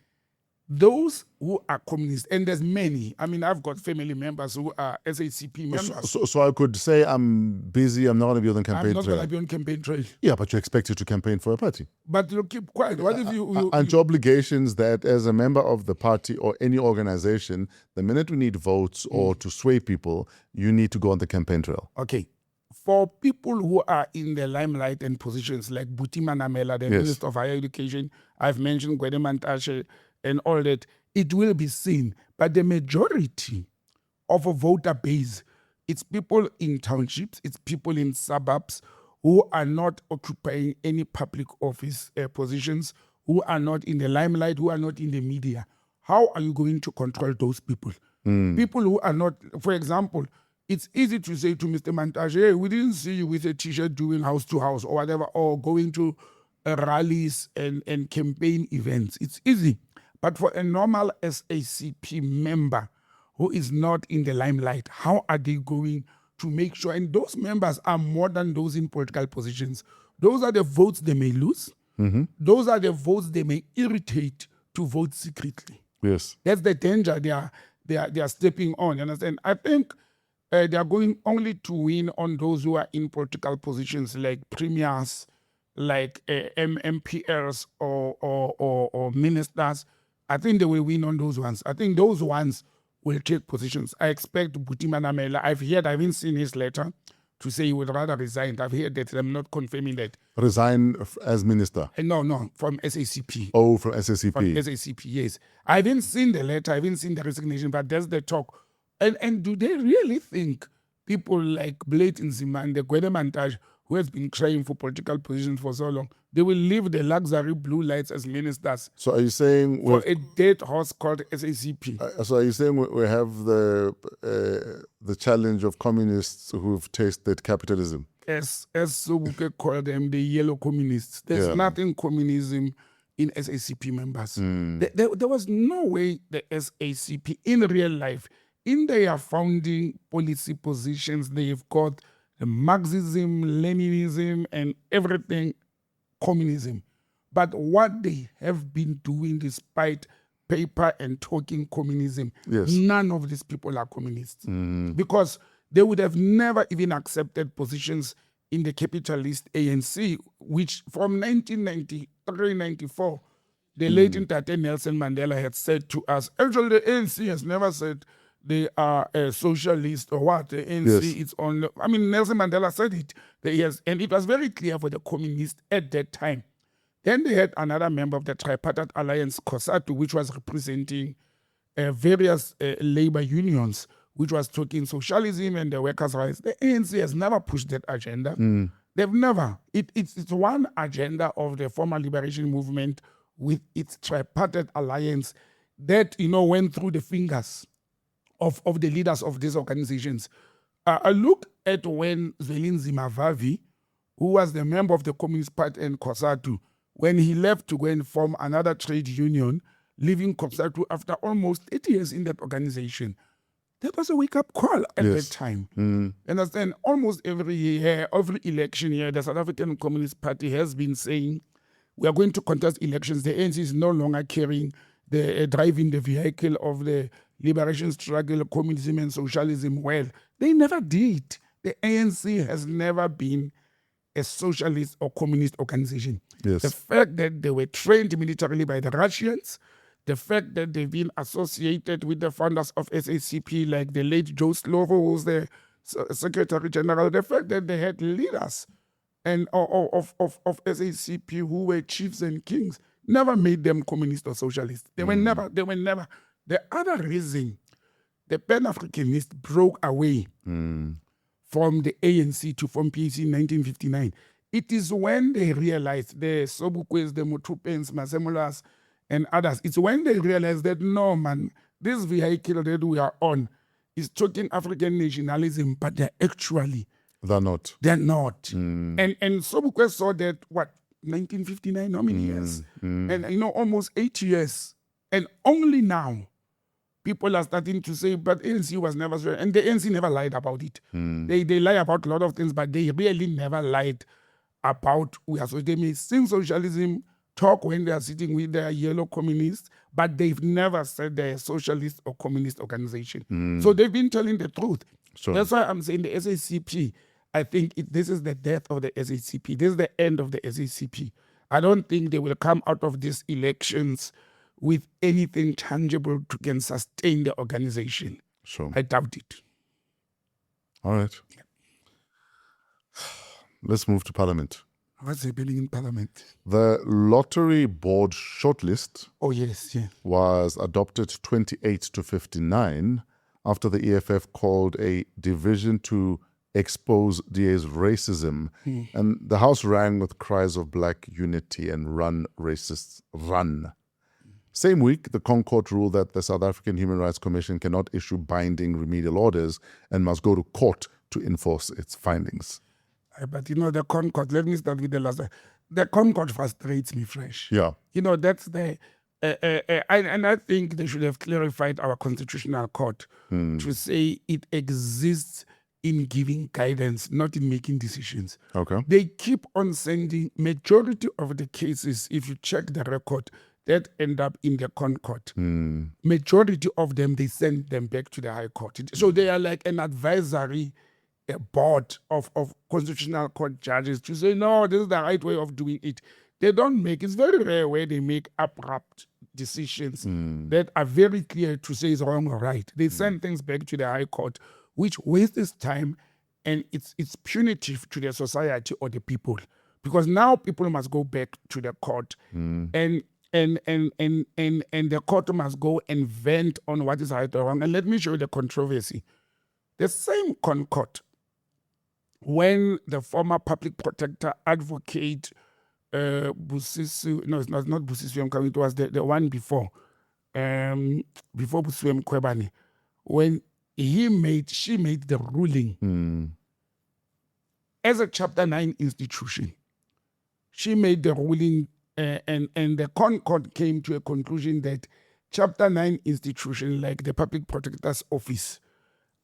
those who are communists, and there's many. I mean, I've got family members who are SACP members. So I could say I'm busy, I'm not going to be on the campaign I'm not trail. going to be on campaign trail. Yeah, but you're expected to campaign for a party. But you keep quiet. What if you Aren't your obligations that as a member of the party or any organization, the minute we need votes or to sway people, you need to go on the campaign trail? Okay. For people who are in the limelight and positions like Buti Manamela, the Minister of Higher Education, I've mentioned Gwede Mantashe and all that, it will be seen. But the majority of a voter base, it's people in townships, it's people in suburbs who are not occupying any public office positions, who are not in the limelight, who are not in the media. How are you going to control those people? People who are not, for example, it's easy to say to Mr. Mantashe, hey, we didn't see you with a t-shirt doing house to house or whatever, or going to rallies and campaign events. It's easy. But for a normal SACP member who is not in the limelight, how are they going to make sure? And those members are more than those in political positions. Those are the votes they may lose. Those are the votes they may irritate to vote secretly. Yes. That's the danger they are stepping on. You understand? I think they are going only to win on those who are in political positions like premiers, like MPs or ministers. I think they will win on those ones. I think those ones will take positions. I expect Buti Manamela, I haven't seen his letter to say he would rather resign. I've heard that. I'm not confirming that. Resign as minister? No, from SACP. Oh, from SACP. From SACP, yes. I haven't seen the letter, I haven't seen the resignation, but there's the talk. And do they really think people like Blade Nzimande, Gwede Mantashe, who has been trying for political positions for so long, they will leave the luxury blue lights as ministers? So are you saying for a dead horse called SACP? So are you saying we have the challenge of communists who've tasted capitalism? As Sobuke called them, the yellow communists. There's nothing communism in SACP members. There was no way the SACP in real life, in their founding policy positions, they've got the Marxism, Leninism, and everything communism. But what they have been doing despite paper and talking communism, none of these people are communists. Because they would have never even accepted positions in the capitalist ANC, which from 1993-94, the late Ntate Nelson Mandela had said to us, actually the ANC has never said they are a socialist or what. The ANC is on. I mean, Nelson Mandela said it. And it was very clear for the communists at that time. Then they had another member of the Tripartite Alliance, COSATU, which was representing various labor unions, which was talking socialism and the workers' rights. The ANC has never pushed that agenda. They've never. It's one agenda of the former liberation movement with its Tripartite Alliance that, went through the fingers of the leaders of these organizations. I look at when Zwelinzima Vavi, who was the member of the Communist Party and COSATU, when he left to go and form another trade union, leaving COSATU after almost 8 years in that organization. That was a wake-up call at that time. Understand? Almost every year, every election year, the South African Communist Party has been saying, we are going to contest elections. The ANC is no longer carrying driving the vehicle of the liberation struggle, communism and socialism well. They never did. The ANC has never been a socialist or communist organization. The fact that they were trained militarily by the Russians, the fact that they've been associated with the founders of SACP, like the late Joe Slovo, who was the Secretary General, the fact that they had leaders and of SACP who were chiefs and kings, never made them communist or socialist. They were never. The other reason the Pan-Africanists broke away from the ANC to form PAC in 1959, it is when they realized, the Sobukwes, the Motupens, Masemolas, and others, it's when they realized that, no, man, this vehicle that we are on is talking African nationalism, but they're not. They're not. And Sobukwe saw that, 1959, how many years? And, almost 8 years. And only now, people are starting to say, but ANC was never sure. And the ANC never lied about it. They lie about a lot of things, but they really never lied about, so they may sing socialism, talk when they are sitting with their yellow communists, but they've never said they're a socialist or communist organization. So they've been telling the truth. Sure. That's why I'm saying the SACP, I think this is the death of the SACP. This is the end of the SACP. I don't think they will come out of these elections with anything tangible to can sustain the organization. Sure. I doubt it. All right. Let's move to Parliament. What's happening in Parliament? The Lottery Board shortlist Oh, yes, yeah. was adopted 28 to 59 after the EFF called a division to expose DA's racism. And the House rang with cries of black unity and run racists, run. Same week, the Concord ruled that the South African Human Rights Commission cannot issue binding remedial orders and must go to court to enforce its findings. But the Concord, let me start with the last one. The Concord frustrates me fresh. Yeah. That's the, and I think they should have clarified our constitutional court to say it exists in giving guidance, not in making decisions. Okay. They keep on sending majority of the cases, if you check the record, that end up in the Concord. Majority of them, they send them back to the High Court. So they are like an advisory board of constitutional court judges to say, no, this is the right way of doing it. They don't make, it's very rare where they make abrupt decisions that are very clear to say is wrong or right. They send things back to the High Court, which wastes time, and it's punitive to the society or the people. Because now people must go back to the court and the court must go and vent on what is right or wrong. And let me show you the controversy. The same Concord, when the former public protector advocate Busisiwe, no, it's not Busisiwe, it was the one before Busisiwe Mkhwebane, when she made the ruling as a Chapter 9 institution. She made the ruling and the Concord came to a conclusion that Chapter 9 institution like the Public Protector's Office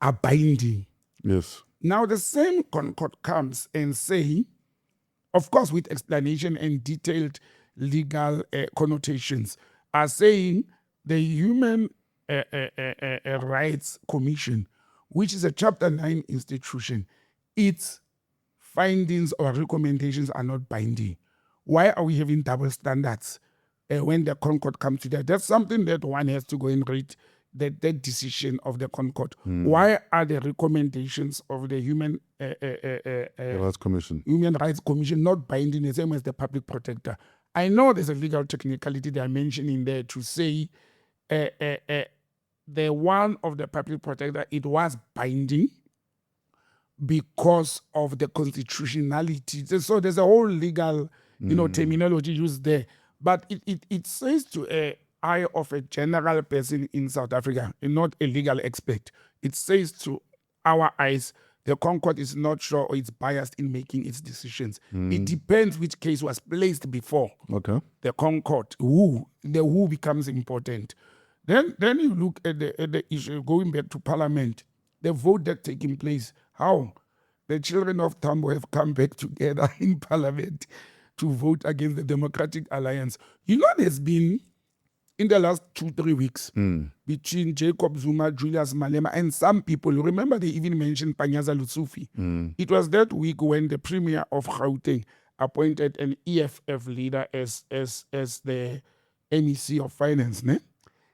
are binding. Yes. Now the same Concord comes and say, of course with explanation and detailed legal connotations, are saying the Human Rights Commission, which is a Chapter 9 institution, its findings or recommendations are not binding. Why are we having double standards when the Concord comes to that? That's something that one has to go and read that decision of the Concord. Why are the recommendations of the Human Rights Commission not binding the same as the Public Protector? I know there's a legal technicality they are mentioning there to say the one of the Public Protector, it was binding because of the constitutionality. So there's a whole legal terminology used there. But it says to a eye of a general person in South Africa, not a legal expert. It says to our eyes, the Concord is not sure or it's biased in making its decisions. It depends which case was placed before the Concord. Who becomes important. Then you look at the issue, going back to Parliament, the vote that's taking place, how the children of Tambo have come back together in Parliament to vote against the Democratic Alliance. There's been, in the last 2-3 weeks, between Jacob Zuma, Julius Malema, and some people, remember they even mentioned Panyaza Lutsufi. It was that week when the Premier of Gauteng appointed an EFF leader as the MEC of Finance.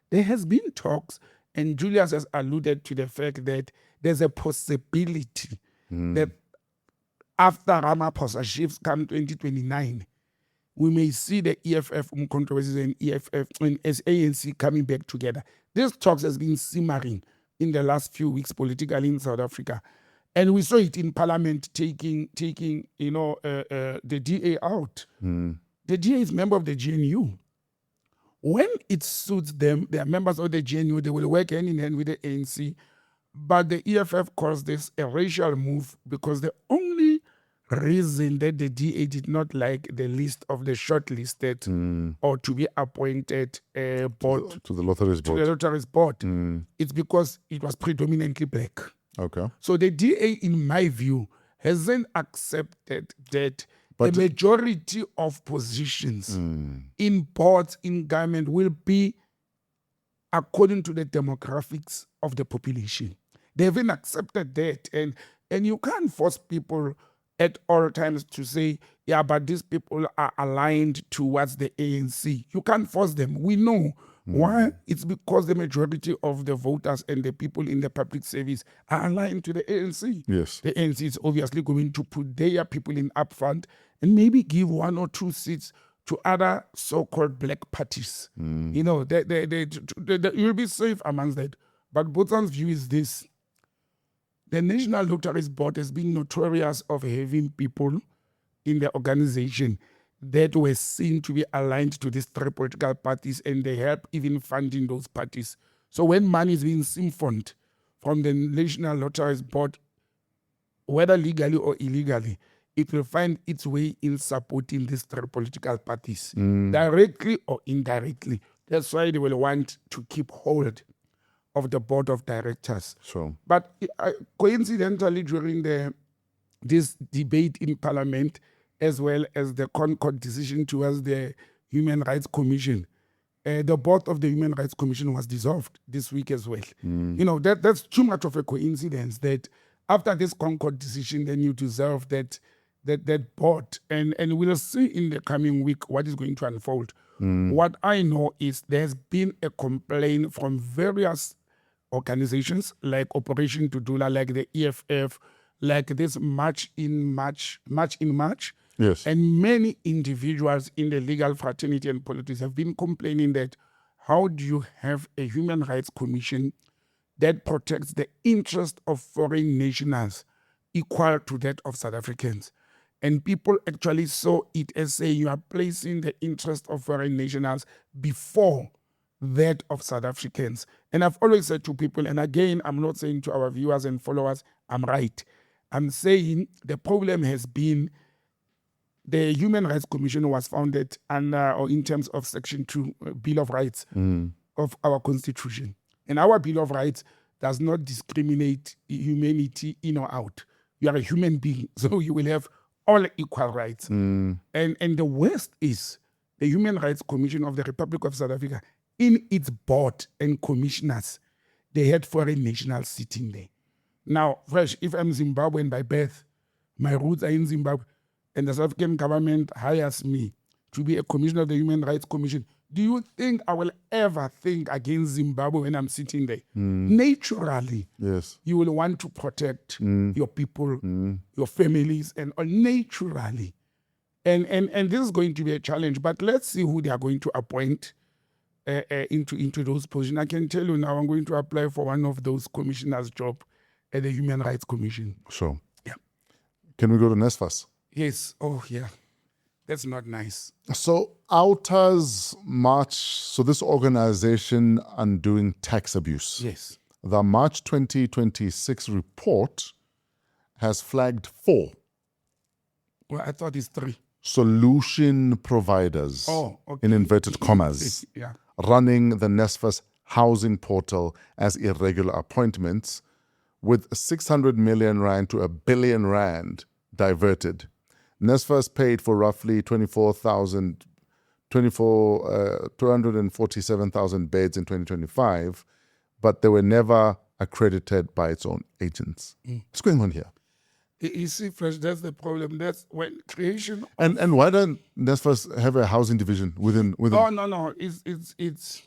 There has been talks, and Julius has alluded to the fact that there's a possibility that after Ramaphosa shifts come 2029, we may see the EFF controversies and EFF and ANC coming back together. This talks has been simmering in the last few weeks politically in South Africa. And we saw it in Parliament taking the DA out. The DA is member of the GNU. When it suits them, they are members of the GNU, they will work hand in hand with the ANC. But the EFF calls this a racial move because the only reason that the DA did not like the list of the shortlisted or to be appointed board to the Lotteries board. It's because it was predominantly black. Okay. So the DA, in my view, hasn't accepted that But the majority of positions in boards, in government, will be according to the demographics of the population. They haven't accepted that. And you can't force people at all times to say, yeah, but these people are aligned towards the ANC. You can't force them. We know. Why? It's because the majority of the voters and the people in the public service are aligned to the ANC. Yes. The ANC is obviously going to put their people in upfront and maybe give 1 or 2 seats to other so-called black parties. You know, you'll be safe amongst that. But Botsang's view is this. The National Lotteries Board has been notorious of having people in the organization that were seen to be aligned to these 3 political parties, and they help even funding those parties. So when money is being siphoned from the National Lotteries Board, whether legally or illegally, it will find its way in supporting these 3 political parties, directly or indirectly. That's why they will want to keep hold of the board of directors. Sure. But coincidentally, during this debate in Parliament, as well as the Concord decision towards the Human Rights Commission, the board of the Human Rights Commission was dissolved this week as well. You know, that's too much of a coincidence that after this Concord decision, then you dissolve that board. And we'll see in the coming week what is going to unfold. What I know is there's been a complaint from various organizations like Operation Tudula, like the EFF, like this March in March. Yes. And many individuals in the legal fraternity and politics have been complaining that how do you have a human rights commission that protects the interest of foreign nationals equal to that of South Africans? And people actually saw it as saying you are placing the interest of foreign nationals before that of South Africans. And I've always said to people, and again, I'm not saying to our viewers and followers, I'm right. I'm saying the problem has been the Human Rights Commission was founded or in terms of Section 2 Bill of Rights of our Constitution. And our Bill of Rights does not discriminate humanity in or out. You are a human being, so you will have all equal rights. And the worst is the Human Rights Commission of the Republic of South Africa, in its board and commissioners, they had foreign nationals sitting there. Now, fresh, if I'm Zimbabwean by birth, my roots are in Zimbabwe, and the South African government hires me to be a commissioner of the Human Rights Commission, do you think I will ever think against Zimbabwe when I'm sitting there? Naturally, Yes. you will want to protect your people, your families, and all naturally. And this is going to be a challenge, but let's see who they are going to appoint into those positions. I can tell you now, I'm going to apply for one of those commissioners' job at the Human Rights Commission. Sure. Yeah. Can we go to Nsfas? Yes. Oh, yeah. That's not nice. So Outers March, so this organization undoing tax abuse. Yes. The March 2026 report has flagged 4 Well, I thought it's 3. solution providers, Oh, okay. in inverted commas, Yeah. running the Nsfas housing portal as irregular appointments, with 600 million rand to 1 billion rand diverted. Nsfas paid for roughly 247,000 beds in 2025, but they were never accredited by its own agents. What's going on here? You see, Fresh, that's the problem. That's when creation. And why don't Nsfas have a housing division within? Oh, no. It's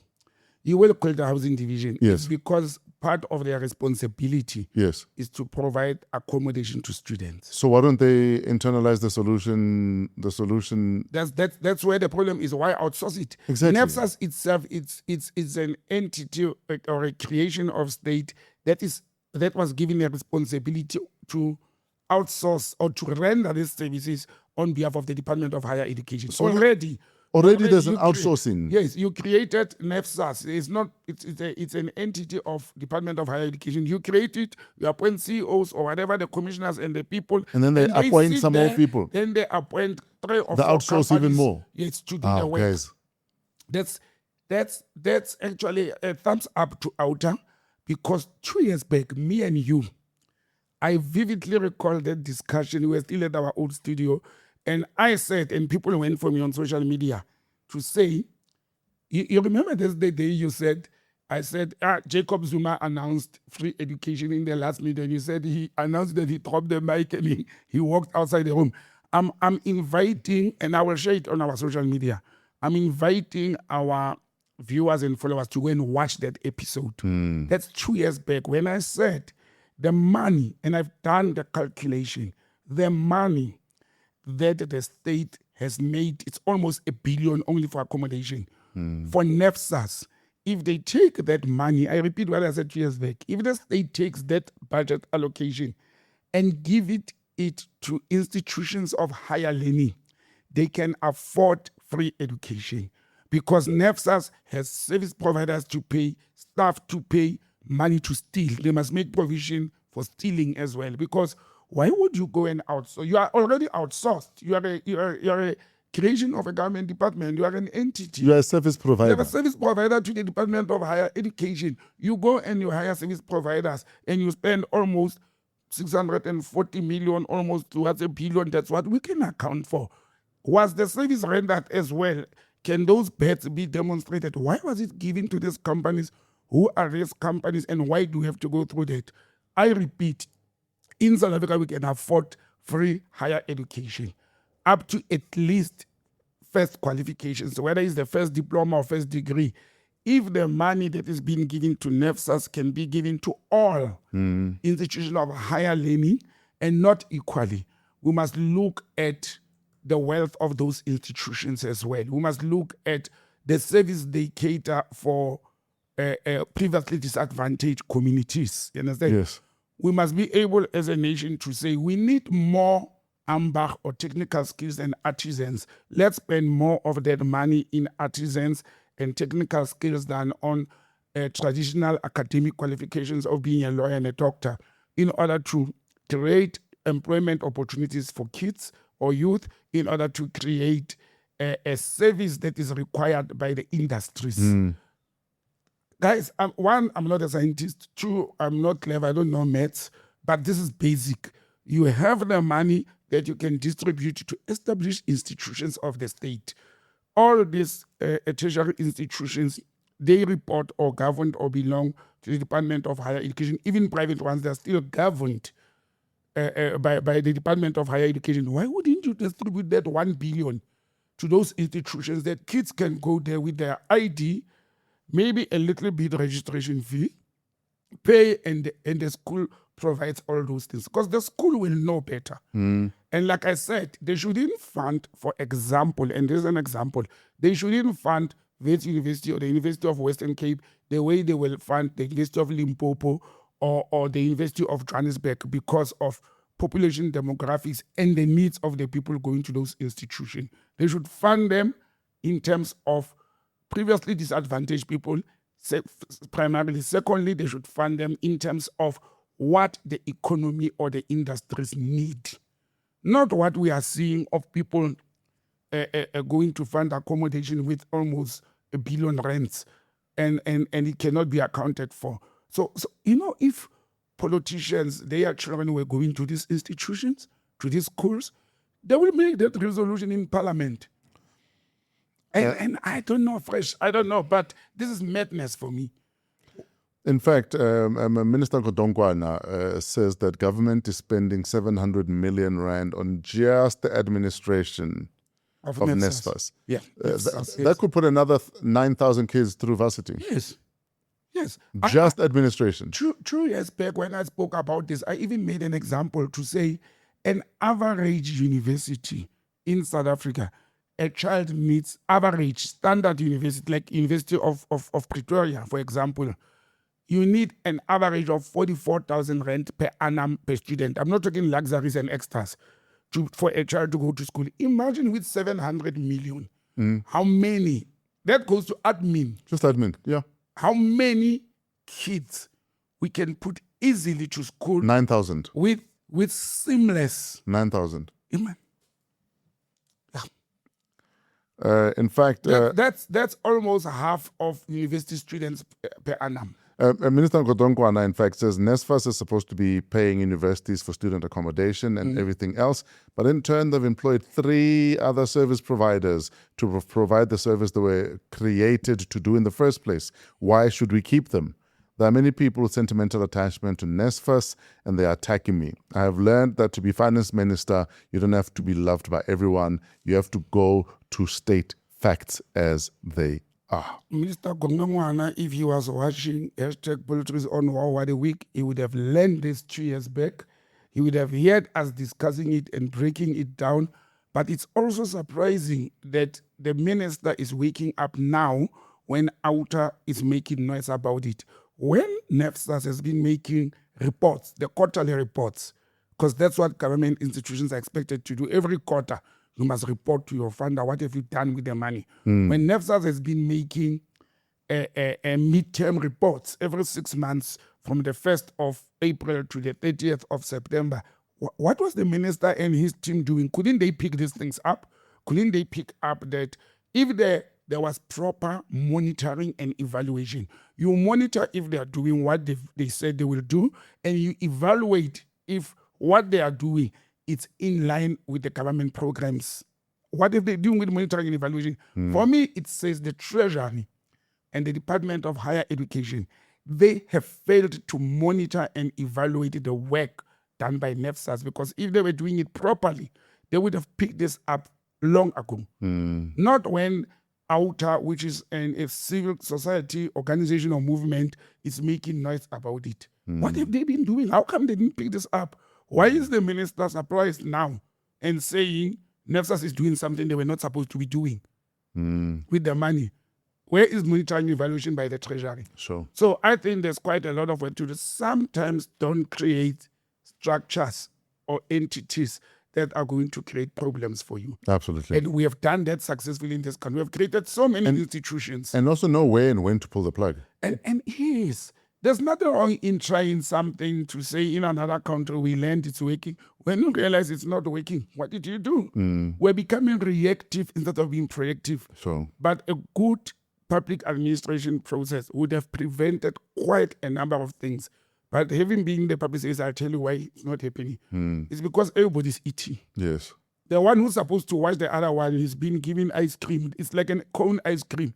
you will call it a housing division. Yes. It's because part of their responsibility Yes. is to provide accommodation to students. So why don't they internalize the solution? The solution. That's where the problem is. Why outsource it? Exactly. Nsfas itself, it's an entity or a creation of state that was given a responsibility to outsource or to render these services on behalf of the Department of Higher Education. So already there's an you outsourcing. Yes, you created Nsfas. It's an entity of Department of Higher Education. You create it, you appoint CEOs or whatever, the commissioners and the people. And then they appoint sit some more there, people. Then they appoint 3 or 4 They outsource even companies, more. Yes, to do the work. Guys. That's actually a thumbs up to Outer, because 2 years back, me and you, I vividly recall that discussion. We were still at our old studio, And I said, and people went for me on social media to say, you remember this the day you said, I said, Jacob Zuma announced free education in the last meeting. You said he announced that he dropped the mic and he walked outside the room. I'm inviting, and I will share it on our social media, I'm inviting our viewers and followers to go and watch that episode. That's 2 years back when I said the money, and I've done the calculation, the money that the state has made, it's almost $1 billion only for accommodation. For Nsfas, if they take that money, I repeat what I said 2 years back, if the state takes that budget allocation and give it to institutions of higher learning, they can afford free education because Nsfas has service providers to pay, staff to pay, money to steal. They must make provision for stealing as well, because why would you go and outsource? You are already outsourced. You are a creation of a government department. You are an entity. You are a service You provider. have a service provider to the Department of Higher Education. You go and you hire service providers and you spend almost 640 million, almost towards $1 billion. That's what we can account for. Was the service rendered as well? Can those bets be demonstrated? Why was it given to these companies? Who are these companies and why do we have to go through that? I repeat, in South Africa, we can afford free higher education up to at least first qualifications, whether it's the first diploma or first degree. If the money that is being given to Nsfas can be given to all institutions of higher learning and not equally, we must look at the wealth of those institutions as well. We must look at the service they cater for previously disadvantaged communities. You understand? Yes. We must be able as a nation to say we need more unpacks or technical skills and artisans. Let's spend more of that money in artisans and technical skills than on traditional academic qualifications of being a lawyer and a doctor, in order to create employment opportunities for kids or youth, in order to create a service that is required by the industries. Guys, one, I'm not a scientist. Two, I'm not clever. I don't know maths, but this is basic. You have the money that you can distribute to established institutions of the state. All these tertiary institutions, they report or govern or belong to the Department of Higher Education. Even private ones, they're still governed by the Department of Higher Education. Why wouldn't you distribute that 1 billion to those institutions that kids can go there with their ID, maybe a little bit registration fee, pay, and the school provides all those things? Because the school will know better. And like I said, they shouldn't fund, for example, and there's an example, they shouldn't fund Wits University or the University of Western Cape the way they will fund the University of Limpopo or the University of Johannesburg, because of population demographics and the needs of the people going to those institutions. They should fund them in terms of previously disadvantaged people, primarily. Secondly, they should fund them in terms of what the economy or the industries need. Not what we are seeing of people going to fund accommodation with almost R1 billion rents, and it cannot be accounted for. So if politicians, their children were going to these institutions, to these schools, they will make that resolution in Parliament. And I don't know, I don't know, but this is madness for me. In fact, Minister Godongwana says that government is spending 700 million rand on just the administration of Nsfas. Yeah. That could put another 9,000 kids through varsity. Yes. Just administration. 2 years back when I spoke about this, I even made an example to say an average university in South Africa, a child needs average standard university, like University of Pretoria, for example, you need an average of 44,000 rand per annum per student. I'm not talking luxuries and extras for a child to go to school. Imagine with 700 million, how many, that goes to admin. Just admin, yeah. How many kids we can put easily to school? 9,000. With seamless. 9,000. Amen. In fact, that's almost half of university students per annum. Minister Ngodonkwana, in fact, says Nsfas is supposed to be paying universities for student accommodation and everything else, but in turn, they've employed 3 other service providers to provide the service they were created to do in the first place. Why should we keep them? There are many people with sentimental attachment to Nsfas, and they are attacking me. I have learned that to be finance minister, you don't have to be loved by everyone. You have to go to state facts as they are. Mr. Gongangwana, if he was watching #Politricks on Wow What a Week, he would have learned this 2 years back. He would have heard us discussing it and breaking it down. But it's also surprising that the minister is waking up now when Outer is making noise about it. When Nsfas has been making reports, the quarterly reports, because that's what government institutions are expected to do every quarter. You must report to your funder, what have you done with the money? When Nsfas has been making a midterm reports every 6 months from the 1st of April to the 30th of September, what was the minister and his team doing? Couldn't they pick these things up? Couldn't they pick up that if there was proper monitoring and evaluation? You monitor if they are doing what they said they will do, and you evaluate if what they are doing it's in line with the government programs. What if they're doing with monitoring and evaluation? For me, it says the Treasury and the Department of Higher Education, they have failed to monitor and evaluate the work done by Nsfas, because if they were doing it properly, they would have picked this up long ago. Not when Outer, which is a civil society organization or movement, is making noise about it. What have they been doing? How come they didn't pick this up? Why is the minister surprised now and saying Nsfas is doing something they were not supposed to be doing with the money? Where is monitoring evaluation by the Treasury? Sure. So I think there's quite a lot of work to do. Sometimes don't create structures or entities that are going to create problems for you. Absolutely. And we have done that successfully in this country. We have created so many institutions. And also know where and when to pull the plug. And yes, there's nothing wrong in trying something to say in another country we learned it's working. When you realize it's not working, what did you do? We're becoming reactive instead of being proactive. Sure. But a good public administration process would have prevented quite a number of things. But having been the public sector, I'll tell you why it's not happening. It's because everybody's eating. Yes. The one who's supposed to watch the other one is being given ice cream. It's like a cone ice cream.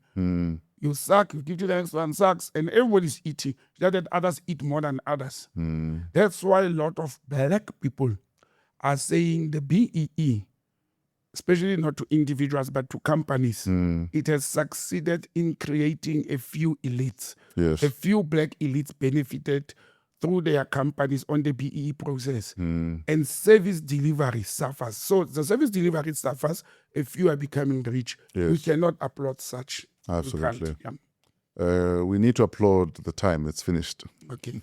You suck, you give to the next one, sucks, and everybody's eating. Just that others eat more than others. That's why a lot of black people are saying the BEE, especially not to individuals but to companies, it has succeeded in creating a few elites. Yes. A few black elites benefited through their companies on the BEE process. And service delivery suffers. So the service delivery suffers if you are becoming rich. Yes. We cannot applaud such. Absolutely. You can't. We need to applaud the time. It's finished. Okay.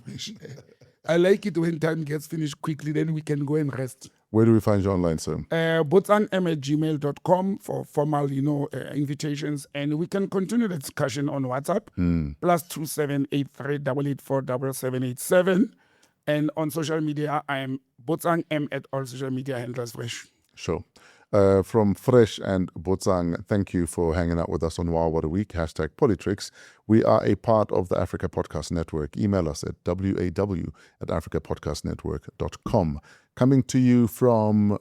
I like it when time gets finished quickly, then we can go and rest. Where do we find you online, sir? botsang@gmail.com for formal, invitations. And we can continue the discussion on WhatsApp. +2783 884 7787. And on social media, I am Botsang M at all social media handles. Fresh. Sure. From Fresh and Botsang, thank you for hanging out with us on Wow What a Week, #Politricks. We are a part of the Africa Podcast Network. Email us at waw@africapodcastnetwork.com. Coming to you from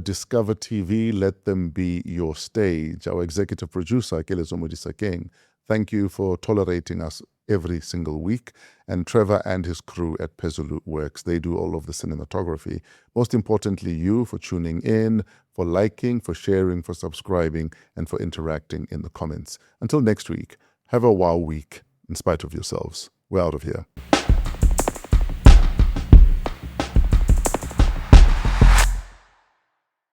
Discover TV, Let Them Be Your Stage. Our executive producer, Kelezo Modisakeng. Thank you for tolerating us every single week. And Trevor and his crew at Pezulu Works, they do all of the cinematography. Most importantly, you for tuning in, for liking, for sharing, for subscribing, and for interacting in the comments. Until next week, have a wow week in spite of yourselves. We're out of here.